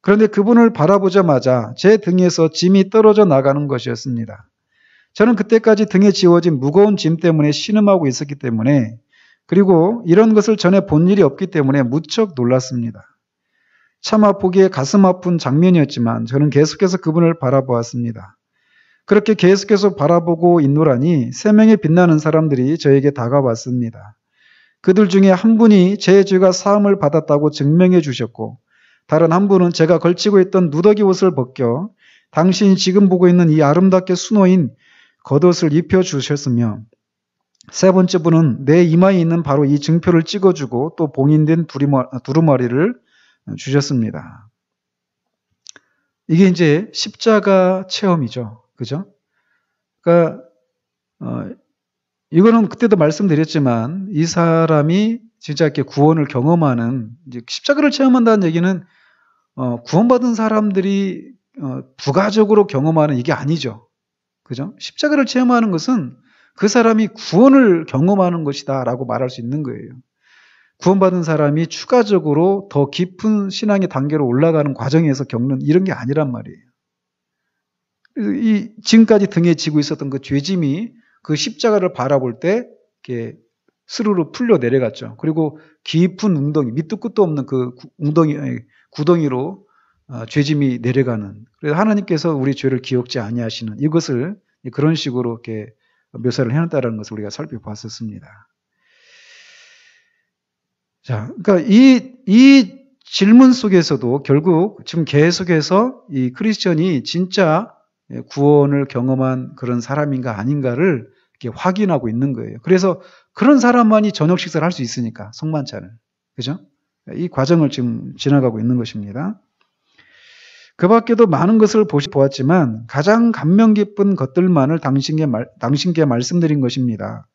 그런데 그분을 바라보자마자 제 등에서 짐이 떨어져 나가는 것이었습니다. 저는 그때까지 등에 지워진 무거운 짐 때문에 신음하고 있었기 때문에, 그리고 이런 것을 전에 본 일이 없기 때문에 무척 놀랐습니다. 차마 보기에 가슴 아픈 장면이었지만 저는 계속해서 그분을 바라보았습니다. 그렇게 계속해서 바라보고 있노라니 3명의 빛나는 사람들이 저에게 다가왔습니다. 그들 중에 한 분이 제 죄가 사함을 받았다고 증명해 주셨고, 다른 한 분은 제가 걸치고 있던 누더기 옷을 벗겨 당신이 지금 보고 있는 이 아름답게 수놓인 겉옷을 입혀 주셨으며, 세 번째 분은 내 이마에 있는 바로 이 증표를 찍어주고 또 봉인된 두루마리를 주셨습니다. 이게 이제 십자가 체험이죠. 그죠? 그러니까 이거는 그때도 말씀드렸지만 이 사람이 진짜 이렇게 구원을 경험하는, 이제 십자가를 체험한다는 얘기는 구원받은 사람들이 부가적으로 경험하는 이게 아니죠. 그죠? 십자가를 체험하는 것은 그 사람이 구원을 경험하는 것이다 라고 말할 수 있는 거예요. 구원받은 사람이 추가적으로 더 깊은 신앙의 단계로 올라가는 과정에서 겪는 이런 게 아니란 말이에요. 이 지금까지 등에 지고 있었던 그 죄짐이 그 십자가를 바라볼 때 이렇게 스르르 풀려 내려갔죠. 그리고 깊은 웅덩이, 밑도 끝도 없는 그 구덩이로 죄짐이 내려가는. 그래서 하나님께서 우리 죄를 기억지 아니하시는 이것을 그런 식으로 이렇게 묘사를 해놨다는 것을 우리가 살펴봤었습니다. 자, 그러니까 이 질문 속에서도 결국 지금 계속해서 이 크리스천이 진짜 구원을 경험한 그런 사람인가 아닌가를 이렇게 확인하고 있는 거예요. 그래서 그런 사람만이 저녁 식사를 할 수 있으니까, 성만찬을. 그죠? 이 과정을 지금 지나가고 있는 것입니다. 그 밖에도 많은 것을 보았지만 가장 감명 깊은 것들만을 당신께 말씀드린 것입니다.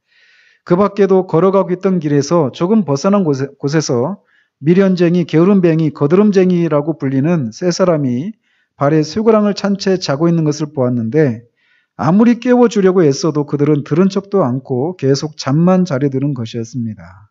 그 밖에도 걸어가고 있던 길에서 조금 벗어난 곳에서 미련쟁이, 게으름뱅이, 거드름쟁이라고 불리는 세 사람이 발에 쇠고랑을 찬 채 자고 있는 것을 보았는데, 아무리 깨워주려고 애써도 그들은 들은 척도 않고 계속 잠만 자려드는 것이었습니다.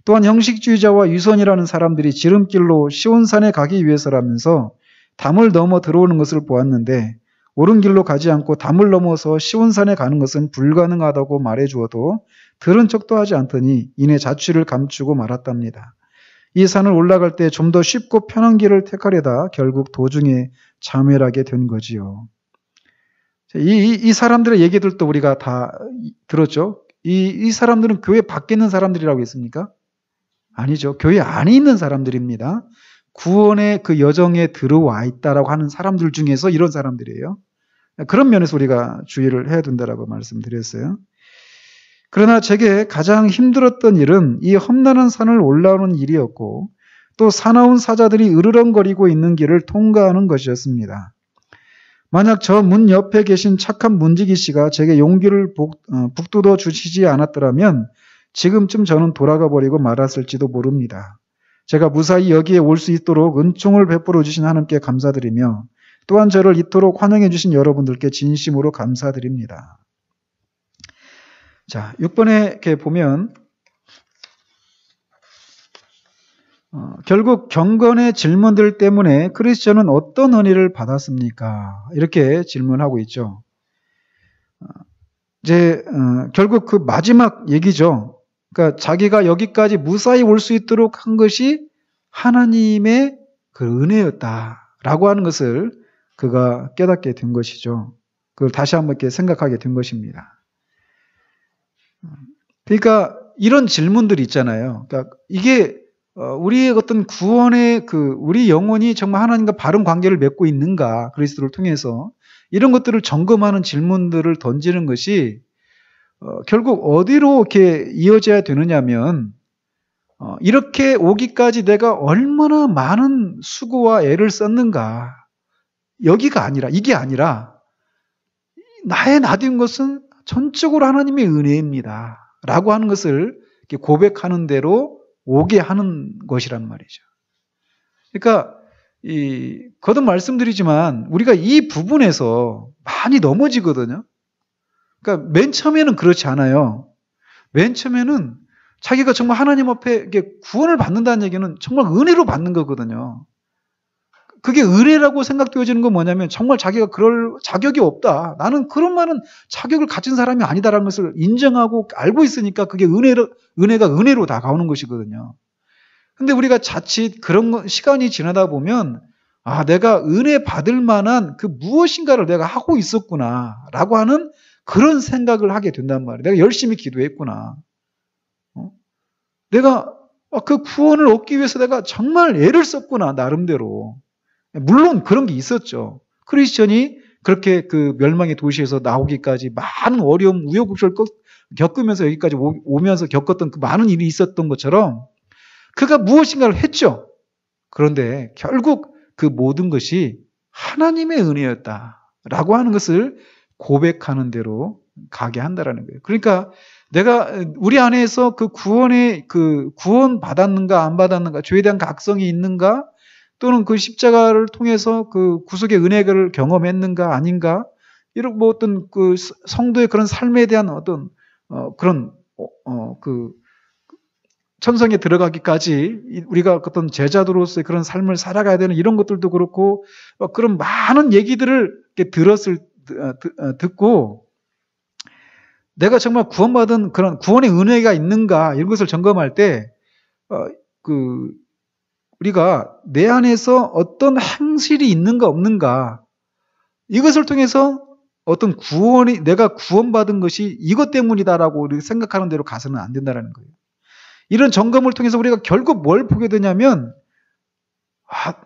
또한 형식주의자와 유선이라는 사람들이 지름길로 시온산에 가기 위해서라면서 담을 넘어 들어오는 것을 보았는데, 옳은 길로 가지 않고 담을 넘어서 시온산에 가는 것은 불가능하다고 말해주어도 들은 척도 하지 않더니 이내 자취를 감추고 말았답니다. 이 산을 올라갈 때 좀 더 쉽고 편한 길을 택하려다 결국 도중에 자멸하게 된 거지요. 이 사람들의 얘기들도 우리가 다 들었죠. 이 사람들은 교회 밖에 있는 사람들이라고 했습니까? 아니죠. 교회 안에 있는 사람들입니다. 구원의 그 여정에 들어와 있다라고 하는 사람들 중에서 이런 사람들이에요. 그런 면에서 우리가 주의를 해야 된다라고 말씀드렸어요. 그러나 제게 가장 힘들었던 일은 이 험난한 산을 올라오는 일이었고, 또 사나운 사자들이 으르렁거리고 있는 길을 통과하는 것이었습니다. 만약 저 문 옆에 계신 착한 문지기 씨가 제게 용기를 북돋워 주시지 않았더라면 지금쯤 저는 돌아가 버리고 말았을지도 모릅니다. 제가 무사히 여기에 올 수 있도록 은총을 베풀어 주신 하나님께 감사드리며, 또한 저를 이토록 환영해 주신 여러분들께 진심으로 감사드립니다. 자, 6번에 이렇게 보면 결국 경건의 질문들 때문에 크리스천은 어떤 은혜를 받았습니까? 이렇게 질문하고 있죠. 이제 결국 그 마지막 얘기죠. 그러니까 자기가 여기까지 무사히 올 수 있도록 한 것이 하나님의 그 은혜였다라고 하는 것을 그가 깨닫게 된 것이죠. 그걸 다시 한번 이렇게 생각하게 된 것입니다. 그러니까 이런 질문들이 있잖아요. 그러니까 이게 우리의 어떤 구원의 우리 영혼이 정말 하나님과 바른 관계를 맺고 있는가, 그리스도를 통해서 이런 것들을 점검하는 질문들을 던지는 것이 결국 어디로 이렇게 이어져야 되느냐면, 이렇게 오기까지 내가 얼마나 많은 수고와 애를 썼는가, 여기가 아니라, 이게 아니라 나의 나된 것은 전적으로 하나님의 은혜입니다 라고 하는 것을 이렇게 고백하는 대로 오게 하는 것이란 말이죠. 그러니까 거듭 말씀드리지만 우리가 이 부분에서 많이 넘어지거든요. 그러니까 맨 처음에는 그렇지 않아요. 맨 처음에는 자기가 정말 하나님 앞에 이렇게 구원을 받는다는 얘기는 정말 은혜로 받는 거거든요. 그게 은혜라고 생각되어지는 건 뭐냐면 정말 자기가 그럴 자격이 없다. 나는 그런 많은 자격을 가진 사람이 아니다라는 것을 인정하고 알고 있으니까 그게 은혜가 은혜로 다가오는 것이거든요. 근데 우리가 자칫 그런 시간이 지나다 보면 내가 은혜 받을 만한 그 무엇인가를 내가 하고 있었구나라고 하는 그런 생각을 하게 된단 말이에요. 내가 열심히 기도했구나. 내가 그 구원을 얻기 위해서 내가 정말 애를 썼구나, 나름대로. 물론 그런 게 있었죠. 크리스천이 그렇게 그 멸망의 도시에서 나오기까지 많은 어려움, 우여곡절을 겪으면서 여기까지 오면서 겪었던 그 많은 일이 있었던 것처럼 그가 무엇인가를 했죠. 그런데 결국 그 모든 것이 하나님의 은혜였다라고 하는 것을 고백하는 대로 가게 한다라는 거예요. 그러니까 내가 우리 안에서 그 구원 받았는가 안 받았는가, 죄에 대한 각성이 있는가, 또는 그 십자가를 통해서 그 구속의 은혜를 경험했는가 아닌가, 이런 어떤 그 성도의 그런 삶에 대한 어떤 그런 그 천성에 들어가기까지 우리가 어떤 제자도로서의 그런 삶을 살아가야 되는 이런 것들도 그렇고, 그런 많은 얘기들을 듣고 내가 정말 구원받은 그런 구원의 은혜가 있는가 이런 것을 점검할 때 우리가 내 안에서 어떤 행실이 있는가 없는가, 이것을 통해서 어떤 내가 구원받은 것이 이것 때문이다라고 우리가 생각하는 대로 가서는 안 된다는 거예요. 이런 점검을 통해서 우리가 결국 뭘 보게 되냐면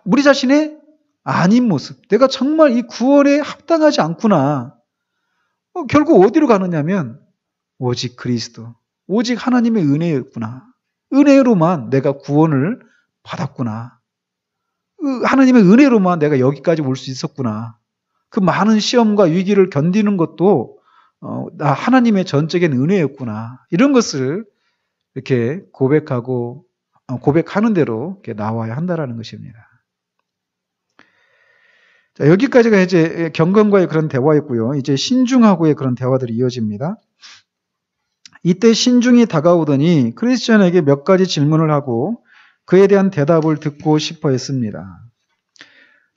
우리 자신의 아닌 모습, 내가 정말 이 구원에 합당하지 않구나. 결국 어디로 가느냐면 오직 그리스도, 오직 하나님의 은혜였구나. 은혜로만 내가 구원을 받았구나. 하나님의 은혜로만 내가 여기까지 올 수 있었구나. 그 많은 시험과 위기를 견디는 것도 나 하나님의 전적인 은혜였구나. 이런 것을 이렇게 고백하는 대로 이렇게 나와야 한다라는 것입니다. 자, 여기까지가 이제 경건과의 그런 대화였고요. 이제 신중하고의 그런 대화들이 이어집니다. 이때 신중이 다가오더니 크리스천에게 몇 가지 질문을 하고 그에 대한 대답을 듣고 싶어 했습니다.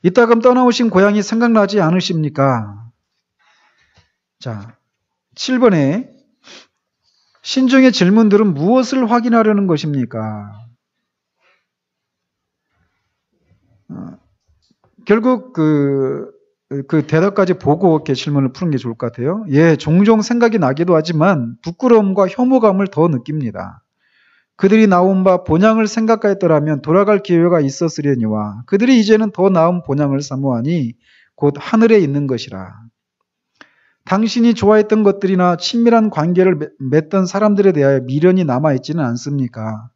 이따금 떠나오신 고향이 생각나지 않으십니까? 자, 7번에 신중의 질문들은 무엇을 확인하려는 것입니까? 결국 그 대답까지 보고 이렇게 질문을 푸는 게 좋을 것 같아요. 예, 종종 생각이 나기도 하지만 부끄러움과 혐오감을 더 느낍니다. 그들이 나온 바 본향을 생각하였더라면 돌아갈 기회가 있었으려니와 그들이 이제는 더 나은 본향을 사모하니 곧 하늘에 있는 것이라. 당신이 좋아했던 것들이나 친밀한 관계를 맺던 사람들에 대하여 미련이 남아있지는 않습니까?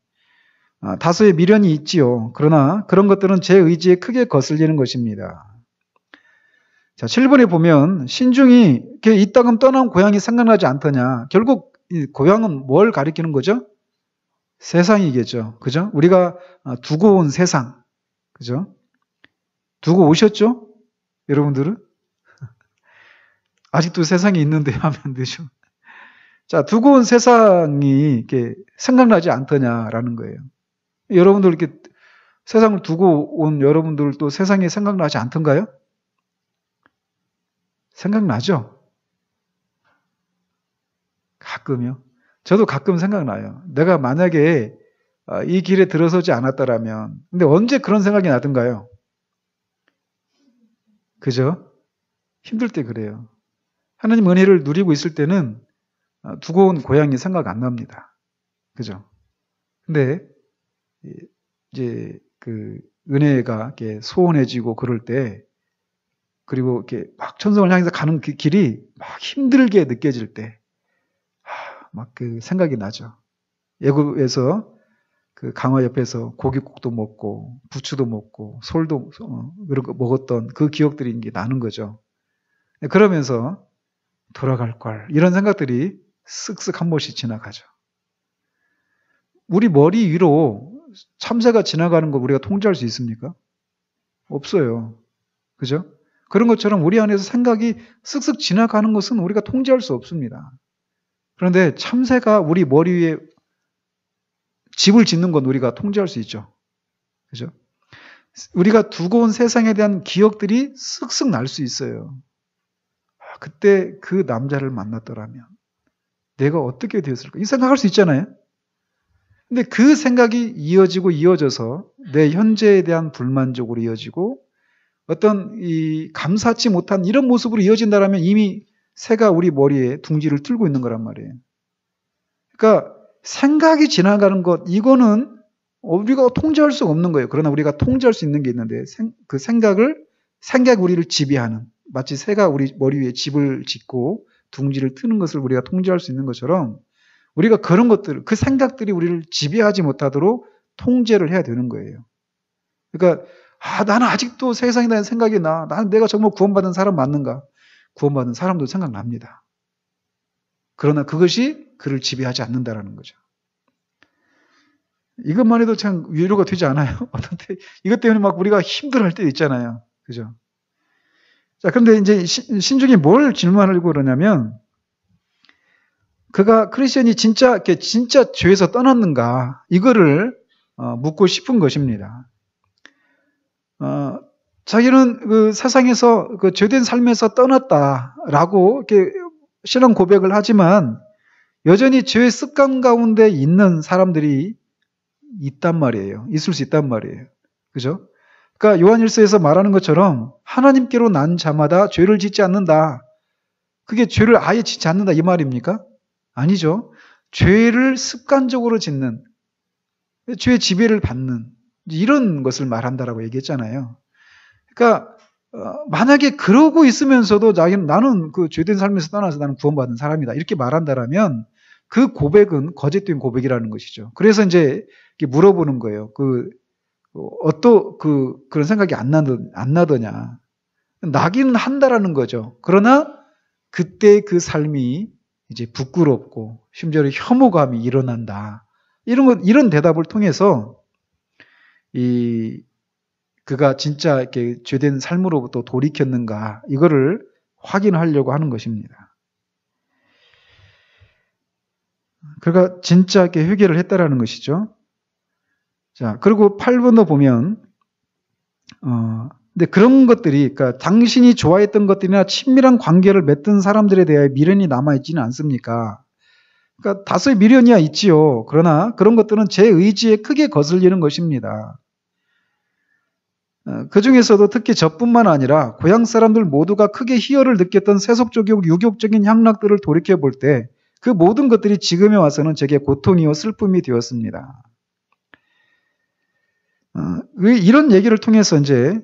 다소의 미련이 있지요. 그러나 그런 것들은 제 의지에 크게 거슬리는 것입니다. 자, 7번에 보면 신중이 이따금 떠난 고향이 생각나지 않더냐. 결국 이 고향은 뭘 가리키는 거죠? 세상이겠죠. 그죠? 우리가 두고 온 세상. 그죠? 두고 오셨죠? 여러분들은? 아직도 세상에 있는데 하면 안 되죠. 자, 두고 온 세상이 이렇게 생각나지 않더냐라는 거예요. 여러분들 이렇게 세상을 두고 온 여러분들도 세상이 생각나지 않던가요? 생각나죠? 가끔요. 저도 가끔 생각나요. 내가 만약에 이 길에 들어서지 않았더라면, 근데 언제 그런 생각이 나던가요? 그죠? 힘들 때 그래요. 하나님 은혜를 누리고 있을 때는 두고 온 고향이 생각 안 납니다. 그죠? 근데 이제 그 은혜가 이렇게 소원해지고 그럴 때, 그리고 이렇게 막 천성을 향해서 가는 그 길이 막 힘들게 느껴질 때, 막 그 생각이 나죠. 애굽에서 그 강화 옆에서 고깃국도 먹고 부추도 먹고 솔도 그런 거 먹었던 그 기억들이 이게 나는 거죠. 그러면서 돌아갈 걸, 이런 생각들이 쓱쓱 한 번씩 지나가죠. 우리 머리 위로 참새가 지나가는 거 우리가 통제할 수 있습니까? 없어요. 그죠? 그런 것처럼 우리 안에서 생각이 쓱쓱 지나가는 것은 우리가 통제할 수 없습니다. 그런데 참새가 우리 머리 위에 집을 짓는 건 우리가 통제할 수 있죠. 그죠? 우리가 두고 온 세상에 대한 기억들이 쓱쓱 날 수 있어요. 그때 그 남자를 만났더라면 내가 어떻게 되었을까? 이 생각할 수 있잖아요. 근데 그 생각이 이어지고 이어져서 내 현재에 대한 불만족으로 이어지고 어떤 이 감사치 못한 이런 모습으로 이어진다라면 이미 새가 우리 머리에 둥지를 틀고 있는 거란 말이에요. 그러니까 생각이 지나가는 것, 이거는 우리가 통제할 수가 없는 거예요. 그러나 우리가 통제할 수 있는 게 있는데 그 생각이 우리를 지배하는, 마치 새가 우리 머리 위에 집을 짓고 둥지를 트는 것을 우리가 통제할 수 있는 것처럼 우리가 그런 것들, 그 생각들이 우리를 지배하지 못하도록 통제를 해야 되는 거예요. 그러니까 나는 아직도 세상에 대한 생각이 나. 나는 내가 정말 구원받은 사람 맞는가? 구원받은 사람도 생각납니다. 그러나 그것이 그를 지배하지 않는다라는 거죠. 이것만 해도 참 위로가 되지 않아요? 어떤 때 이것 때문에 막 우리가 힘들어할 때 있잖아요. 그죠? 자, 그런데 이제 신중이 뭘 질문하려고 그러냐면 그가 크리스천이 진짜 죄에서 떠났는가? 이거를 묻고 싶은 것입니다. 자기는 그 세상에서 그 죄된 삶에서 떠났다라고 이렇게 신앙 고백을 하지만 여전히 죄의 습관 가운데 있는 사람들이 있단 말이에요. 있을 수 있단 말이에요. 그죠? 그러니까 요한일서에서 말하는 것처럼 하나님께로 난 자마다 죄를 짓지 않는다. 그게 죄를 아예 짓지 않는다 이 말입니까? 아니죠. 죄를 습관적으로 짓는, 죄의 지배를 받는 이런 것을 말한다라고 얘기했잖아요. 그러니까 만약에 그러고 있으면서도 나는 그 죄된 삶에서 떠나서 나는 구원받은 사람이다 이렇게 말한다라면 그 고백은 거짓된 고백이라는 것이죠. 그래서 이제 물어보는 거예요. 그런 생각이 안 나더냐. 나기는 한다라는 거죠. 그러나 그때 그 삶이 이제 부끄럽고 심지어 혐오감이 일어난다. 이런 대답을 통해서 그가 진짜 이렇게 죄된 삶으로부터 돌이켰는가 이거를 확인하려고 하는 것입니다. 그가 진짜 이렇게 회개를 했다라는 것이죠. 자, 그리고 8번도 보면 근데 그런 것들이, 그러니까 당신이 좋아했던 것들이나 친밀한 관계를 맺던 사람들에 대해 미련이 남아있지는 않습니까? 그러니까 다소의 미련이야 있지요. 그러나 그런 것들은 제 의지에 크게 거슬리는 것입니다. 그 중에서도 특히 저뿐만 아니라 고향 사람들 모두가 크게 희열을 느꼈던 세속적이고 유격적인 향락들을 돌이켜볼 때 그 모든 것들이 지금에 와서는 제게 고통이요 슬픔이 되었습니다. 이런 얘기를 통해서 이제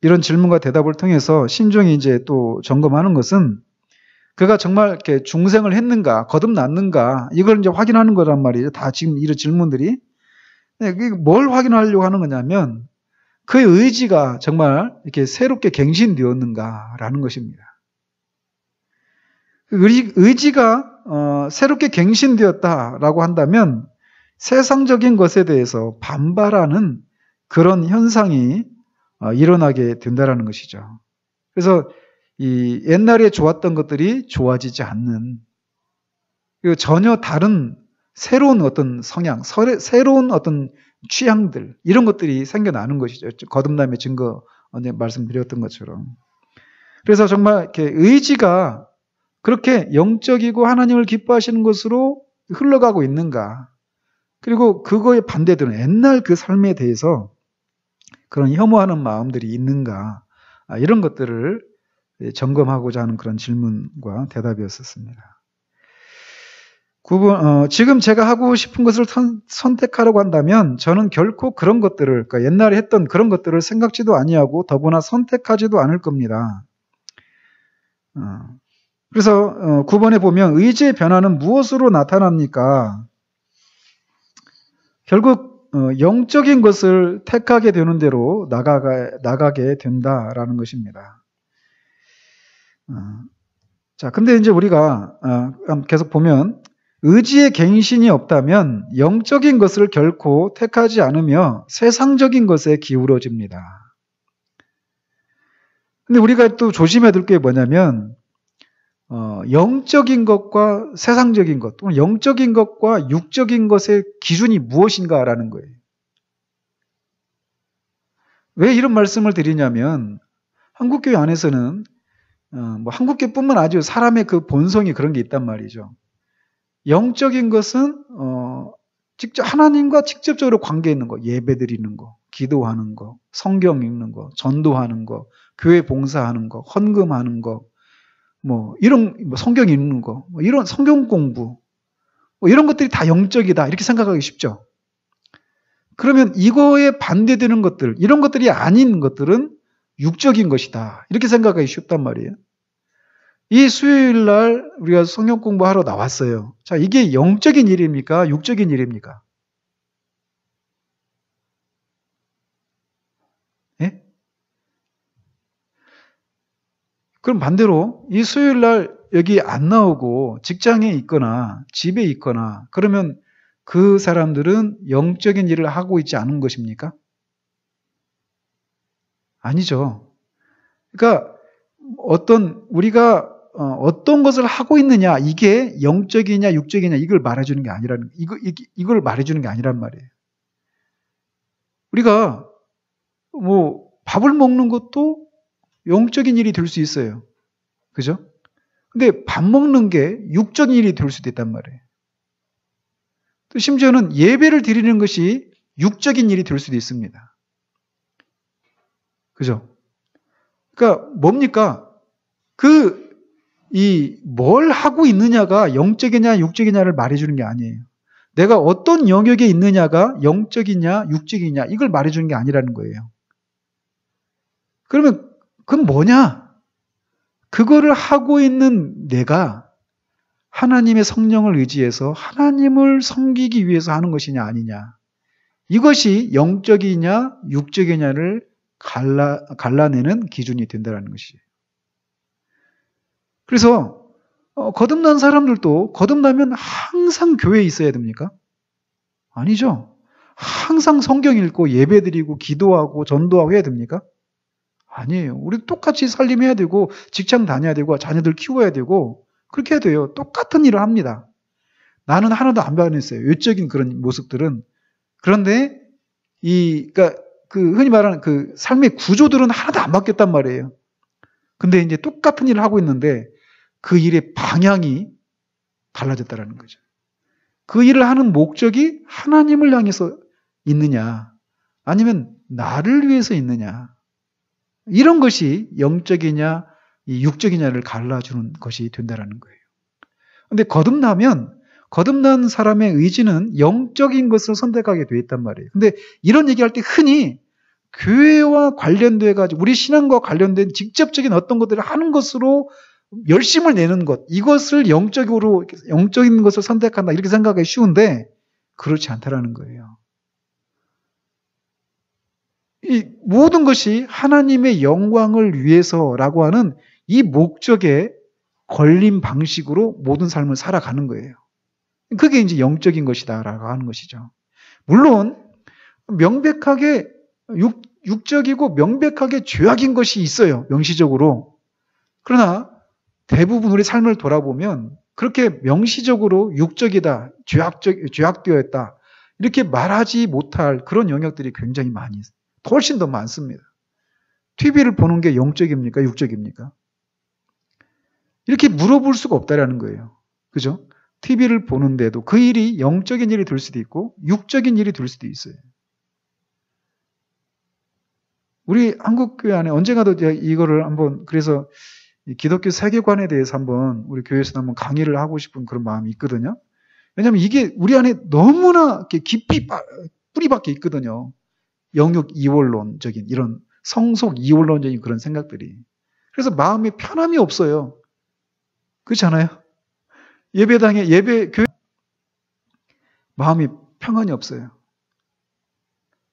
이런 질문과 대답을 통해서 신중이 이제 또 점검하는 것은 그가 정말 이렇게 중생을 했는가, 거듭났는가 이걸 이제 확인하는 거란 말이에요. 다 지금 이런 질문들이 뭘 확인하려고 하는 거냐면 그의 의지가 정말 이렇게 새롭게 갱신되었는가라는 것입니다. 의지가 새롭게 갱신되었다라고 한다면 세상적인 것에 대해서 반발하는 그런 현상이 일어나게 된다라는 것이죠. 그래서 이 옛날에 좋았던 것들이 좋아지지 않는 전혀 다른 새로운 어떤 성향, 새로운 어떤 취향들 이런 것들이 생겨나는 것이죠. 거듭남의 증거 언제 말씀드렸던 것처럼. 그래서 정말 이렇게 의지가 그렇게 영적이고 하나님을 기뻐하시는 것으로 흘러가고 있는가? 그리고 그거에 반대되는 옛날 그 삶에 대해서 그런 혐오하는 마음들이 있는가? 이런 것들을 점검하고자 하는 그런 질문과 대답이었었습니다. 9번, 지금 제가 하고 싶은 것을 선택하려고 한다면 저는 결코 그런 것들을, 그러니까 옛날에 했던 그런 것들을 생각지도 아니하고 더구나 선택하지도 않을 겁니다. 그래서 9번에 보면 의지의 변화는 무엇으로 나타납니까? 결국 영적인 것을 택하게 되는 대로 나가게 된다라는 것입니다. 자, 근데 이제 우리가 계속 보면 의지의 갱신이 없다면 영적인 것을 결코 택하지 않으며 세상적인 것에 기울어집니다. 근데 우리가 또 조심해야 될 게 뭐냐면 영적인 것과 세상적인 것, 또는 영적인 것과 육적인 것의 기준이 무엇인가라는 거예요. 왜 이런 말씀을 드리냐면 한국교회 안에서는 뭐 한국교회뿐만 아니라 사람의 그 본성이 그런 게 있단 말이죠. 영적인 것은 직접 하나님과 직접적으로 관계 있는 거, 예배 드리는 거, 기도하는 거, 성경 읽는 거, 전도하는 거, 교회 봉사하는 거, 헌금하는 거, 뭐 이런 성경 읽는 거, 뭐 이런 성경 공부, 뭐 이런 것들이 다 영적이다 이렇게 생각하기 쉽죠. 그러면 이거에 반대되는 것들, 이런 것들이 아닌 것들은 육적인 것이다 이렇게 생각하기 쉽단 말이에요. 이 수요일 날 우리가 성경 공부하러 나왔어요. 자, 이게 영적인 일입니까? 육적인 일입니까? 예? 그럼 반대로 이 수요일 날 여기 안 나오고 직장에 있거나 집에 있거나 그러면 그 사람들은 영적인 일을 하고 있지 않은 것입니까? 아니죠. 그러니까 우리가 어떤 것을 하고 있느냐 이게 영적이냐 육적이냐 이걸 말해주는 게 아니라는 이걸 말해주는 게 아니란 말이에요. 우리가 뭐 밥을 먹는 것도 영적인 일이 될 수 있어요. 그죠? 근데 밥 먹는 게 육적인 일이 될 수도 있단 말이에요. 또 심지어는 예배를 드리는 것이 육적인 일이 될 수도 있습니다. 그죠? 그러니까 뭡니까? 뭘 하고 있느냐가 영적이냐 육적이냐를 말해주는 게 아니에요. 내가 어떤 영역에 있느냐가 영적이냐 육적이냐 이걸 말해주는 게 아니라는 거예요. 그러면 그건 뭐냐? 그거를 하고 있는 내가 하나님의 성령을 의지해서 하나님을 섬기기 위해서 하는 것이냐 아니냐. 이것이 영적이냐 육적이냐를 갈라내는 기준이 된다는 것이에요. 그래서 거듭난 사람들도 거듭나면 항상 교회에 있어야 됩니까? 아니죠. 항상 성경 읽고 예배드리고 기도하고 전도하고 해야 됩니까? 아니에요. 우리 똑같이 살림해야 되고 직장 다녀야 되고 자녀들 키워야 되고 그렇게 해야 돼요. 똑같은 일을 합니다. 나는 하나도 안 변했어요. 외적인 그런 모습들은. 그런데 그러니까 흔히 말하는 그 삶의 구조들은 하나도 안 바뀌었단 말이에요. 근데 이제 똑같은 일을 하고 있는데 그 일의 방향이 달라졌다라는 거죠. 그 일을 하는 목적이 하나님을 향해서 있느냐, 아니면 나를 위해서 있느냐, 이런 것이 영적이냐, 육적이냐를 갈라주는 것이 된다는 거예요. 근데 거듭난 사람의 의지는 영적인 것을 선택하게 돼 있단 말이에요. 근데 이런 얘기할 때 흔히 교회와 관련돼 가지고 우리 신앙과 관련된 직접적인 어떤 것들을 하는 것으로 열심을 내는 것, 이것을 영적인 것을 선택한다 이렇게 생각하기 쉬운데 그렇지 않다라는 거예요. 이 모든 것이 하나님의 영광을 위해서라고 하는 이 목적에 걸린 방식으로 모든 삶을 살아가는 거예요. 그게 이제 영적인 것이다라고 하는 것이죠. 물론 명백하게 육적이고 명백하게 죄악인 것이 있어요. 명시적으로. 그러나 대부분 우리 삶을 돌아보면 그렇게 명시적으로 육적이다, 죄악되어 있다 이렇게 말하지 못할 그런 영역들이 굉장히 많이 있어요. 훨씬 더 많습니다. TV를 보는 게 영적입니까? 육적입니까? 이렇게 물어볼 수가 없다라는 거예요. 그죠? TV를 보는데도 그 일이 영적인 일이 될 수도 있고 육적인 일이 될 수도 있어요. 우리 한국교회 안에 언젠가도 이거를 한번 그래서 기독교 세계관에 대해서 한번 우리 교회에서 한번 강의를 하고 싶은 그런 마음이 있거든요. 왜냐하면 이게 우리 안에 너무나 이렇게 깊이 뿌리 박혀 있거든요. 영육 이원론적인 이런 성속 이원론적인 그런 생각들이. 그래서 마음에 편함이 없어요. 그렇지 않아요? 교회 마음이 평안이 없어요.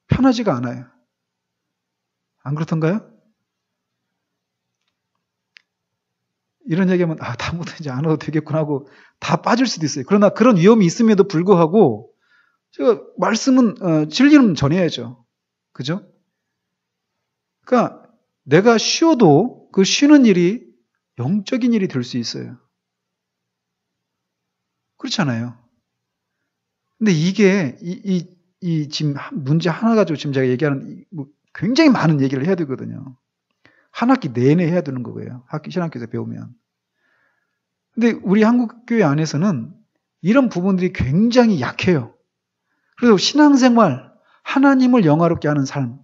편하지가 않아요. 안 그렇던가요? 이런 얘기하면 다음부터 이제 안 해도 되겠구나 하고 다 빠질 수도 있어요. 그러나 그런 위험이 있음에도 불구하고 제가 말씀은 진리는 전해야죠. 그죠? 그러니까 내가 쉬어도 그 쉬는 일이 영적인 일이 될 수 있어요. 그렇잖아요. 근데 이게 지금 문제 하나 가지고 지금 제가 얘기하는 굉장히 많은 얘기를 해야 되거든요. 한 학기 내내 해야 되는 거예요. 신학교에서 배우면. 근데 우리 한국교회 안에서는 이런 부분들이 굉장히 약해요. 그래서 신앙생활, 하나님을 영화롭게 하는 삶,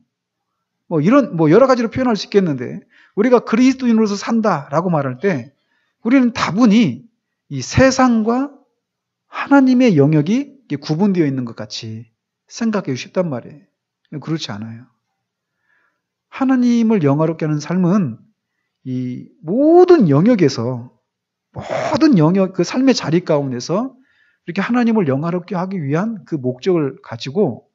여러 가지로 표현할 수 있겠는데, 우리가 그리스도인으로서 산다라고 말할 때, 우리는 다분히 이 세상과 하나님의 영역이 구분되어 있는 것 같이 생각하기 쉽단 말이에요. 그렇지 않아요. 하나님을 영화롭게 하는 삶은 이 모든 영역에서, 모든 영역, 그 삶의 자리 가운데서 이렇게 하나님을 영화롭게 하기 위한 그 목적을 가지고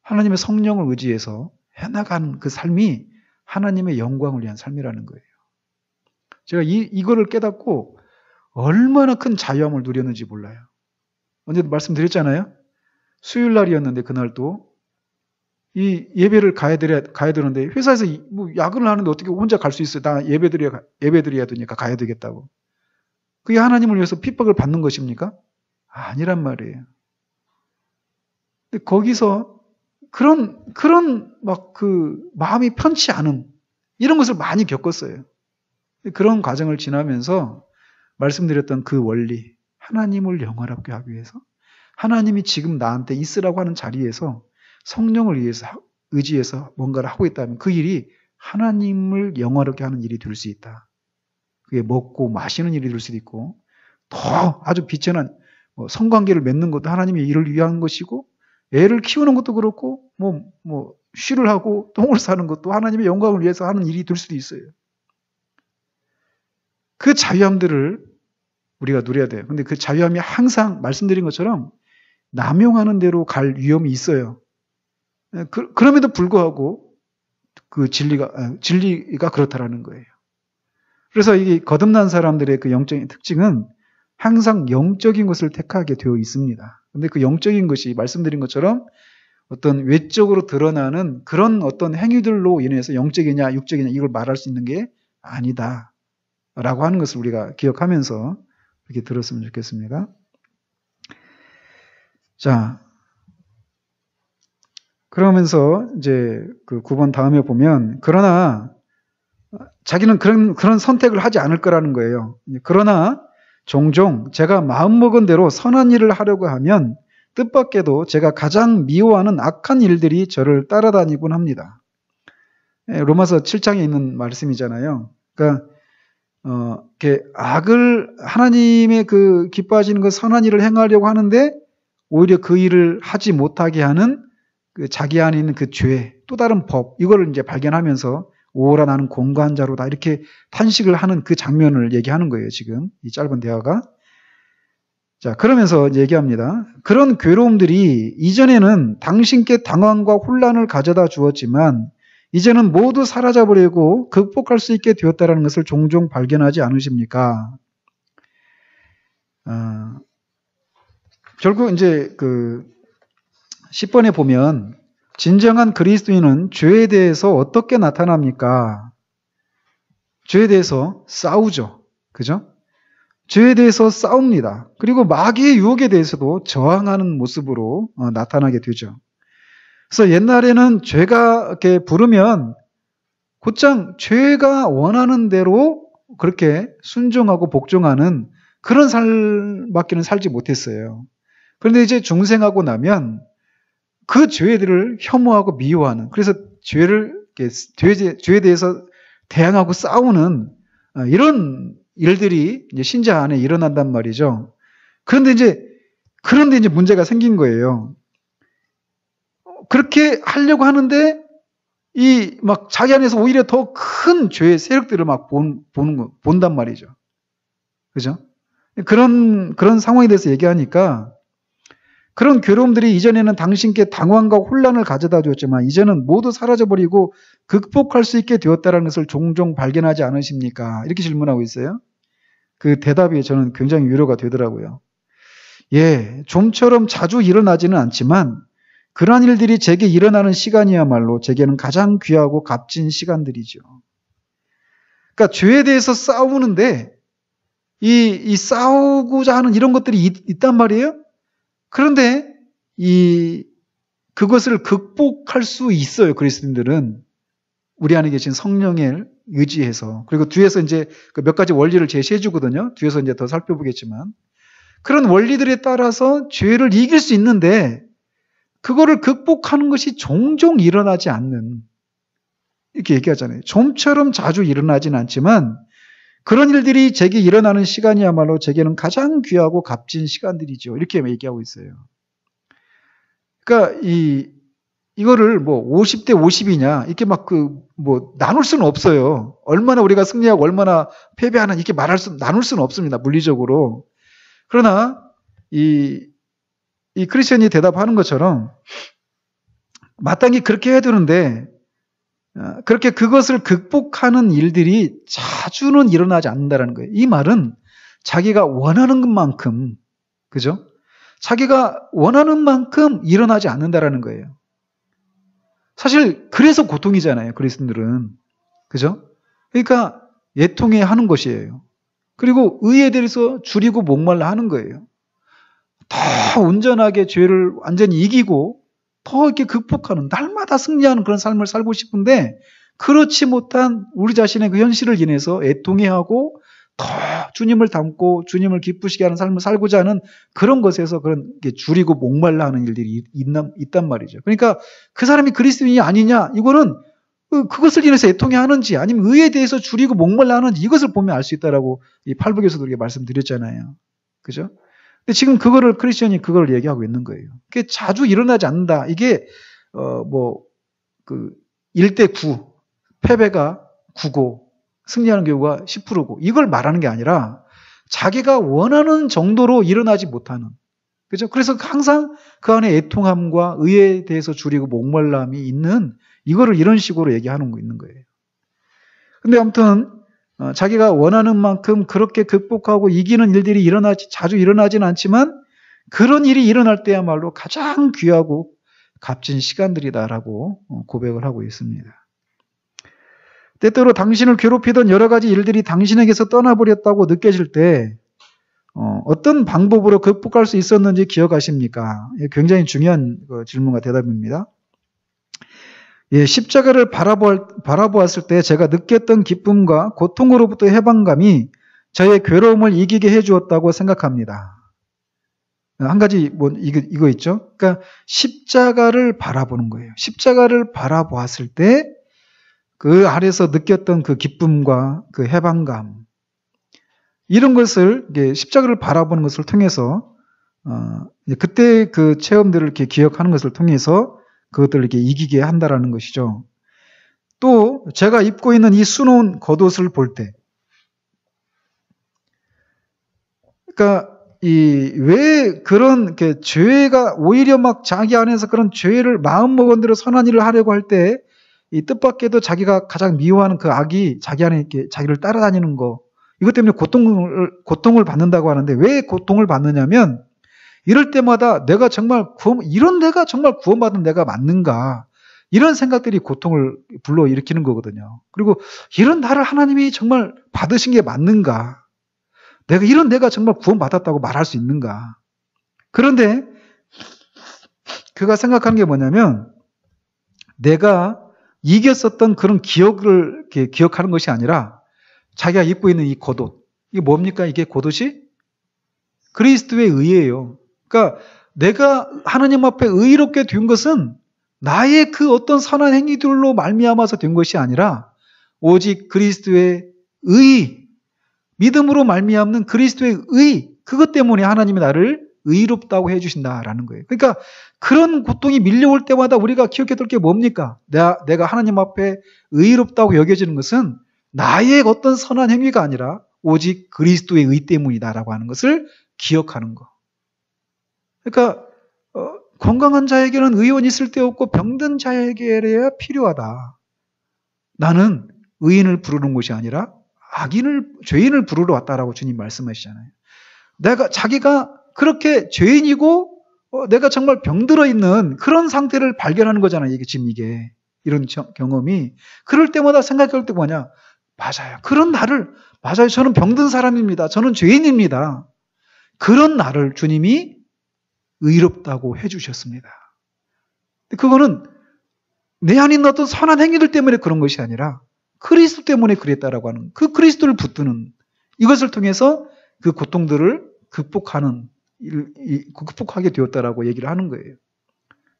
하나님의 성령을 의지해서 해나가는 그 삶이 하나님의 영광을 위한 삶이라는 거예요. 제가 이거를 깨닫고 얼마나 큰 자유함을 누렸는지 몰라요. 언제도 말씀드렸잖아요. 수요일 날이었는데 그날도 이 예배를 가야 되는데 회사에서 야근을 하는데 어떻게 혼자 갈 수 있어요? 나 예배드려야 되니까 가야 되겠다고. 그게 하나님을 위해서 핍박을 받는 것입니까? 아니란 말이에요. 근데 거기서 그런 마음이 편치 않은 이런 것을 많이 겪었어요. 그런 과정을 지나면서 말씀드렸던 그 원리, 하나님을 영화롭게 하기 위해서 하나님이 지금 나한테 있으라고 하는 자리에서 성령을 의지해서 뭔가를 하고 있다면 그 일이 하나님을 영화롭게 하는 일이 될 수 있다. 그게 먹고 마시는 일이 될 수도 있고 더 아주 비천한 성관계를 맺는 것도 하나님의 일을 위한 것이고 애를 키우는 것도 그렇고 쉬를 하고 똥을 싸는 것도 하나님의 영광을 위해서 하는 일이 될 수도 있어요. 그 자유함들을 우리가 누려야 돼요. 근데 그 자유함이 항상 말씀드린 것처럼 남용하는 대로 갈 위험이 있어요. 그럼에도 불구하고 그 진리가 그렇다라는 거예요. 그래서 이 거듭난 사람들의 그 영적인 특징은 항상 영적인 것을 택하게 되어 있습니다. 근데 그 영적인 것이 말씀드린 것처럼 어떤 외적으로 드러나는 그런 어떤 행위들로 인해서 영적이냐 육적이냐 이걸 말할 수 있는 게 아니다. 라고 하는 것을 우리가 기억하면서 이렇게 들었으면 좋겠습니다. 자, 그러면서 이제 그 9번 다음에 보면 그러나 자기는 그런 선택을 하지 않을 거라는 거예요. 그러나 종종 제가 마음먹은 대로 선한 일을 하려고 하면 뜻밖에도 제가 가장 미워하는 악한 일들이 저를 따라다니곤 합니다. 로마서 7장에 있는 말씀이잖아요. 그러니까 이렇게 하나님의 그 기뻐하시는 그 선한 일을 행하려고 하는데 오히려 그 일을 하지 못하게 하는 그 자기 안에 있는 그 죄, 또 다른 법, 이거를 이제 발견하면서 오라 나는 공고한 자로다 이렇게 탄식을 하는 그 장면을 얘기하는 거예요. 지금 이 짧은 대화가. 자, 그러면서 얘기합니다. 그런 괴로움들이 이전에는 당신께 당황과 혼란을 가져다 주었지만 이제는 모두 사라져버리고 극복할 수 있게 되었다는 것을 종종 발견하지 않으십니까? 결국 이제 그 10번에 보면 진정한 그리스도인은 죄에 대해서 어떻게 나타납니까? 죄에 대해서 싸우죠. 그죠? 죄에 대해서 싸웁니다. 그리고 마귀의 유혹에 대해서도 저항하는 모습으로 나타나게 되죠. 그래서 옛날에는 죄가 이렇게 부르면 곧장 죄가 원하는 대로 그렇게 순종하고 복종하는 그런 삶밖에는 살지 못했어요. 그런데 이제 중생하고 나면 그 죄들을 혐오하고 미워하는, 그래서 죄에 대해서 대항하고 싸우는 이런 일들이 이제 신자 안에 일어난단 말이죠. 그런데 이제 문제가 생긴 거예요. 그렇게 하려고 하는데 막 자기 안에서 오히려 더 큰 죄의 세력들을 막 본단 말이죠. 그죠? 그런 상황에 대해서 얘기하니까 그런 괴로움들이 이전에는 당신께 당황과 혼란을 가져다 주었지만 이제는 모두 사라져버리고 극복할 수 있게 되었다는 것을 종종 발견하지 않으십니까? 이렇게 질문하고 있어요. 그 대답이 저는 굉장히 위로가 되더라고요. 예, 좀처럼 자주 일어나지는 않지만 그러한 일들이 제게 일어나는 시간이야말로 제게는 가장 귀하고 값진 시간들이죠. 그러니까 죄에 대해서 싸우는데 이 싸우고자 하는 이런 것들이 있단 말이에요. 그런데 그것을 극복할 수 있어요. 그리스도인들은 우리 안에 계신 성령을 의지해서. 그리고 뒤에서 이제 그 몇 가지 원리를 제시해 주거든요. 뒤에서 이제 더 살펴보겠지만 그런 원리들에 따라서 죄를 이길 수 있는데 그거를 극복하는 것이 종종 일어나지 않는, 이렇게 얘기하잖아요. 좀처럼 자주 일어나진 않지만 그런 일들이 제게 일어나는 시간이야말로 제게는 가장 귀하고 값진 시간들이죠. 이렇게 얘기하고 있어요. 그러니까 이거를 뭐 50대 50이냐 이렇게 막 나눌 수는 없어요. 얼마나 우리가 승리하고 얼마나 패배하는 이렇게 나눌 수는 없습니다. 물리적으로. 그러나 이 크리스천이 대답하는 것처럼 마땅히 그렇게 해야 되는데 그렇게 그것을 극복하는 일들이 자주는 일어나지 않는다는 거예요. 이 말은 자기가 원하는 것만큼, 그죠? 자기가 원하는 만큼 일어나지 않는다라는 거예요. 사실 그래서 고통이잖아요. 그리스도인들은. 그죠? 그러니까 애통해 하는 것이에요. 그리고 의에 대해서 줄이고 목말라 하는 거예요. 더 온전하게 죄를 완전히 이기고 더 이렇게 극복하는, 날마다 승리하는 그런 삶을 살고 싶은데 그렇지 못한 우리 자신의 그 현실을 인해서 애통해하고 더 주님을 닮고 주님을 기쁘시게 하는 삶을 살고자 하는 그런 것에서 그런 게 줄이고 목말라 하는 일들이 있단 말이죠. 그러니까 그 사람이 그리스도인이 아니냐, 이거는 그것을 인해서 애통해하는지 아니면 의에 대해서 줄이고 목말라 하는지 이것을 보면 알 수 있다라고 이 팔복에서도 이렇게 말씀드렸잖아요. 그죠? 근데 지금 그거를 크리스천이 그걸 얘기하고 있는 거예요. 그게 자주 일어나지 않는다. 이게 1대 9, 패배가 9고 승리하는 경우가 10%고 이걸 말하는 게 아니라 자기가 원하는 정도로 일어나지 못하는, 그죠? 그래서 항상 그 안에 애통함과 의에 대해서 줄이고 목말람이 있는, 이거를 이런 식으로 얘기하는 거 있는 거예요. 근데 아무튼 자기가 원하는 만큼 그렇게 극복하고 이기는 일들이 자주 일어나지는 않지만 그런 일이 일어날 때야말로 가장 귀하고 값진 시간들이다라고 고백을 하고 있습니다. 때때로 당신을 괴롭히던 여러 가지 일들이 당신에게서 떠나버렸다고 느껴질 때 어떤 방법으로 극복할 수 있었는지 기억하십니까? 굉장히 중요한 질문과 대답입니다. 예, 십자가를 바라보았을 때 제가 느꼈던 기쁨과 고통으로부터 해방감이 저의 괴로움을 이기게 해주었다고 생각합니다. 한 가지 이거 있죠? 그러니까 십자가를 바라보는 거예요. 십자가를 바라보았을 때 그 아래서 느꼈던 그 기쁨과 그 해방감, 이런 것을 십자가를 바라보는 것을 통해서 그때 그 체험들을 이렇게 기억하는 것을 통해서 그것들을 이렇게 이기게 한다라는 것이죠. 또 제가 입고 있는 이 수놓은 겉옷을 볼 때, 그러니까 왜 그런 죄가 오히려 막 자기 안에서 그런 죄를 마음먹은 대로 선한 일을 하려고 할 때 이 뜻밖에도 자기가 가장 미워하는 그 악이 자기 안에 이렇게 자기를 따라다니는 거, 이것 때문에 고통을 받는다고 하는데 왜 고통을 받느냐면 이럴 때마다 내가 정말 구원받은 내가 맞는가, 이런 생각들이 고통을 불러일으키는 거거든요. 그리고 이런 나를 하나님이 정말 받으신 게 맞는가, 내가 정말 구원받았다고 말할 수 있는가. 그런데 그가 생각하는 게 뭐냐면 내가 이겼었던 그런 기억을 기억하는 것이 아니라 자기가 입고 있는 이 겉옷, 이게 뭡니까? 이게 겉옷이 그리스도의 의예요. 그러니까 내가 하나님 앞에 의롭게 된 것은 나의 그 어떤 선한 행위들로 말미암아서 된 것이 아니라 오직 그리스도의 의, 믿음으로 말미암는 그리스도의 의, 그것 때문에 하나님이 나를 의롭다고 해주신다라는 거예요. 그러니까 그런 고통이 밀려올 때마다 우리가 기억해야 될 게 뭡니까? 내가 하나님 앞에 의롭다고 여겨지는 것은 나의 어떤 선한 행위가 아니라 오직 그리스도의 의 때문이다라고 하는 것을 기억하는 거. 그러니까 건강한 자에게는 의원이 있을 데 없고 병든 자에게야 필요하다. 나는 의인을 부르는 것이 아니라 죄인을 부르러 왔다라고 주님 말씀하시잖아요. 자기가 그렇게 죄인이고 내가 정말 병들어 있는 그런 상태를 발견하는 거잖아요. 이게 이런 경험이. 그럴 때마다 생각할 때 뭐냐? 맞아요. 맞아요. 저는 병든 사람입니다. 저는 죄인입니다. 그런 나를 주님이 의롭다고 해주셨습니다. 그거는 내 안에 있는 어떤 선한 행위들 때문에 그런 것이 아니라 그리스도 때문에 그랬다라고 하는, 그 그리스도를 붙드는, 이것을 통해서 그 고통들을 극복하게 되었다라고 얘기를 하는 거예요.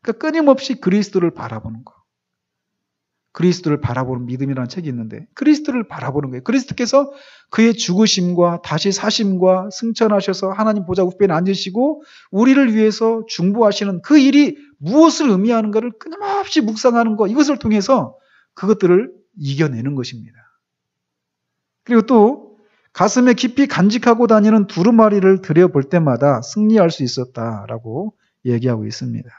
그러니까 끊임없이 그리스도를 바라보는 거. 그리스도를 바라보는 믿음이라는 책이 있는데 그리스도를 바라보는 거예요. 그리스도께서 그의 죽으심과 다시 사심과 승천하셔서 하나님 보좌 우편에 앉으시고 우리를 위해서 중보하시는 그 일이 무엇을 의미하는가를 끊임없이 묵상하는 것, 이것을 통해서 그것들을 이겨내는 것입니다. 그리고 또 가슴에 깊이 간직하고 다니는 두루마리를 들여볼 때마다 승리할 수 있었다라고 얘기하고 있습니다.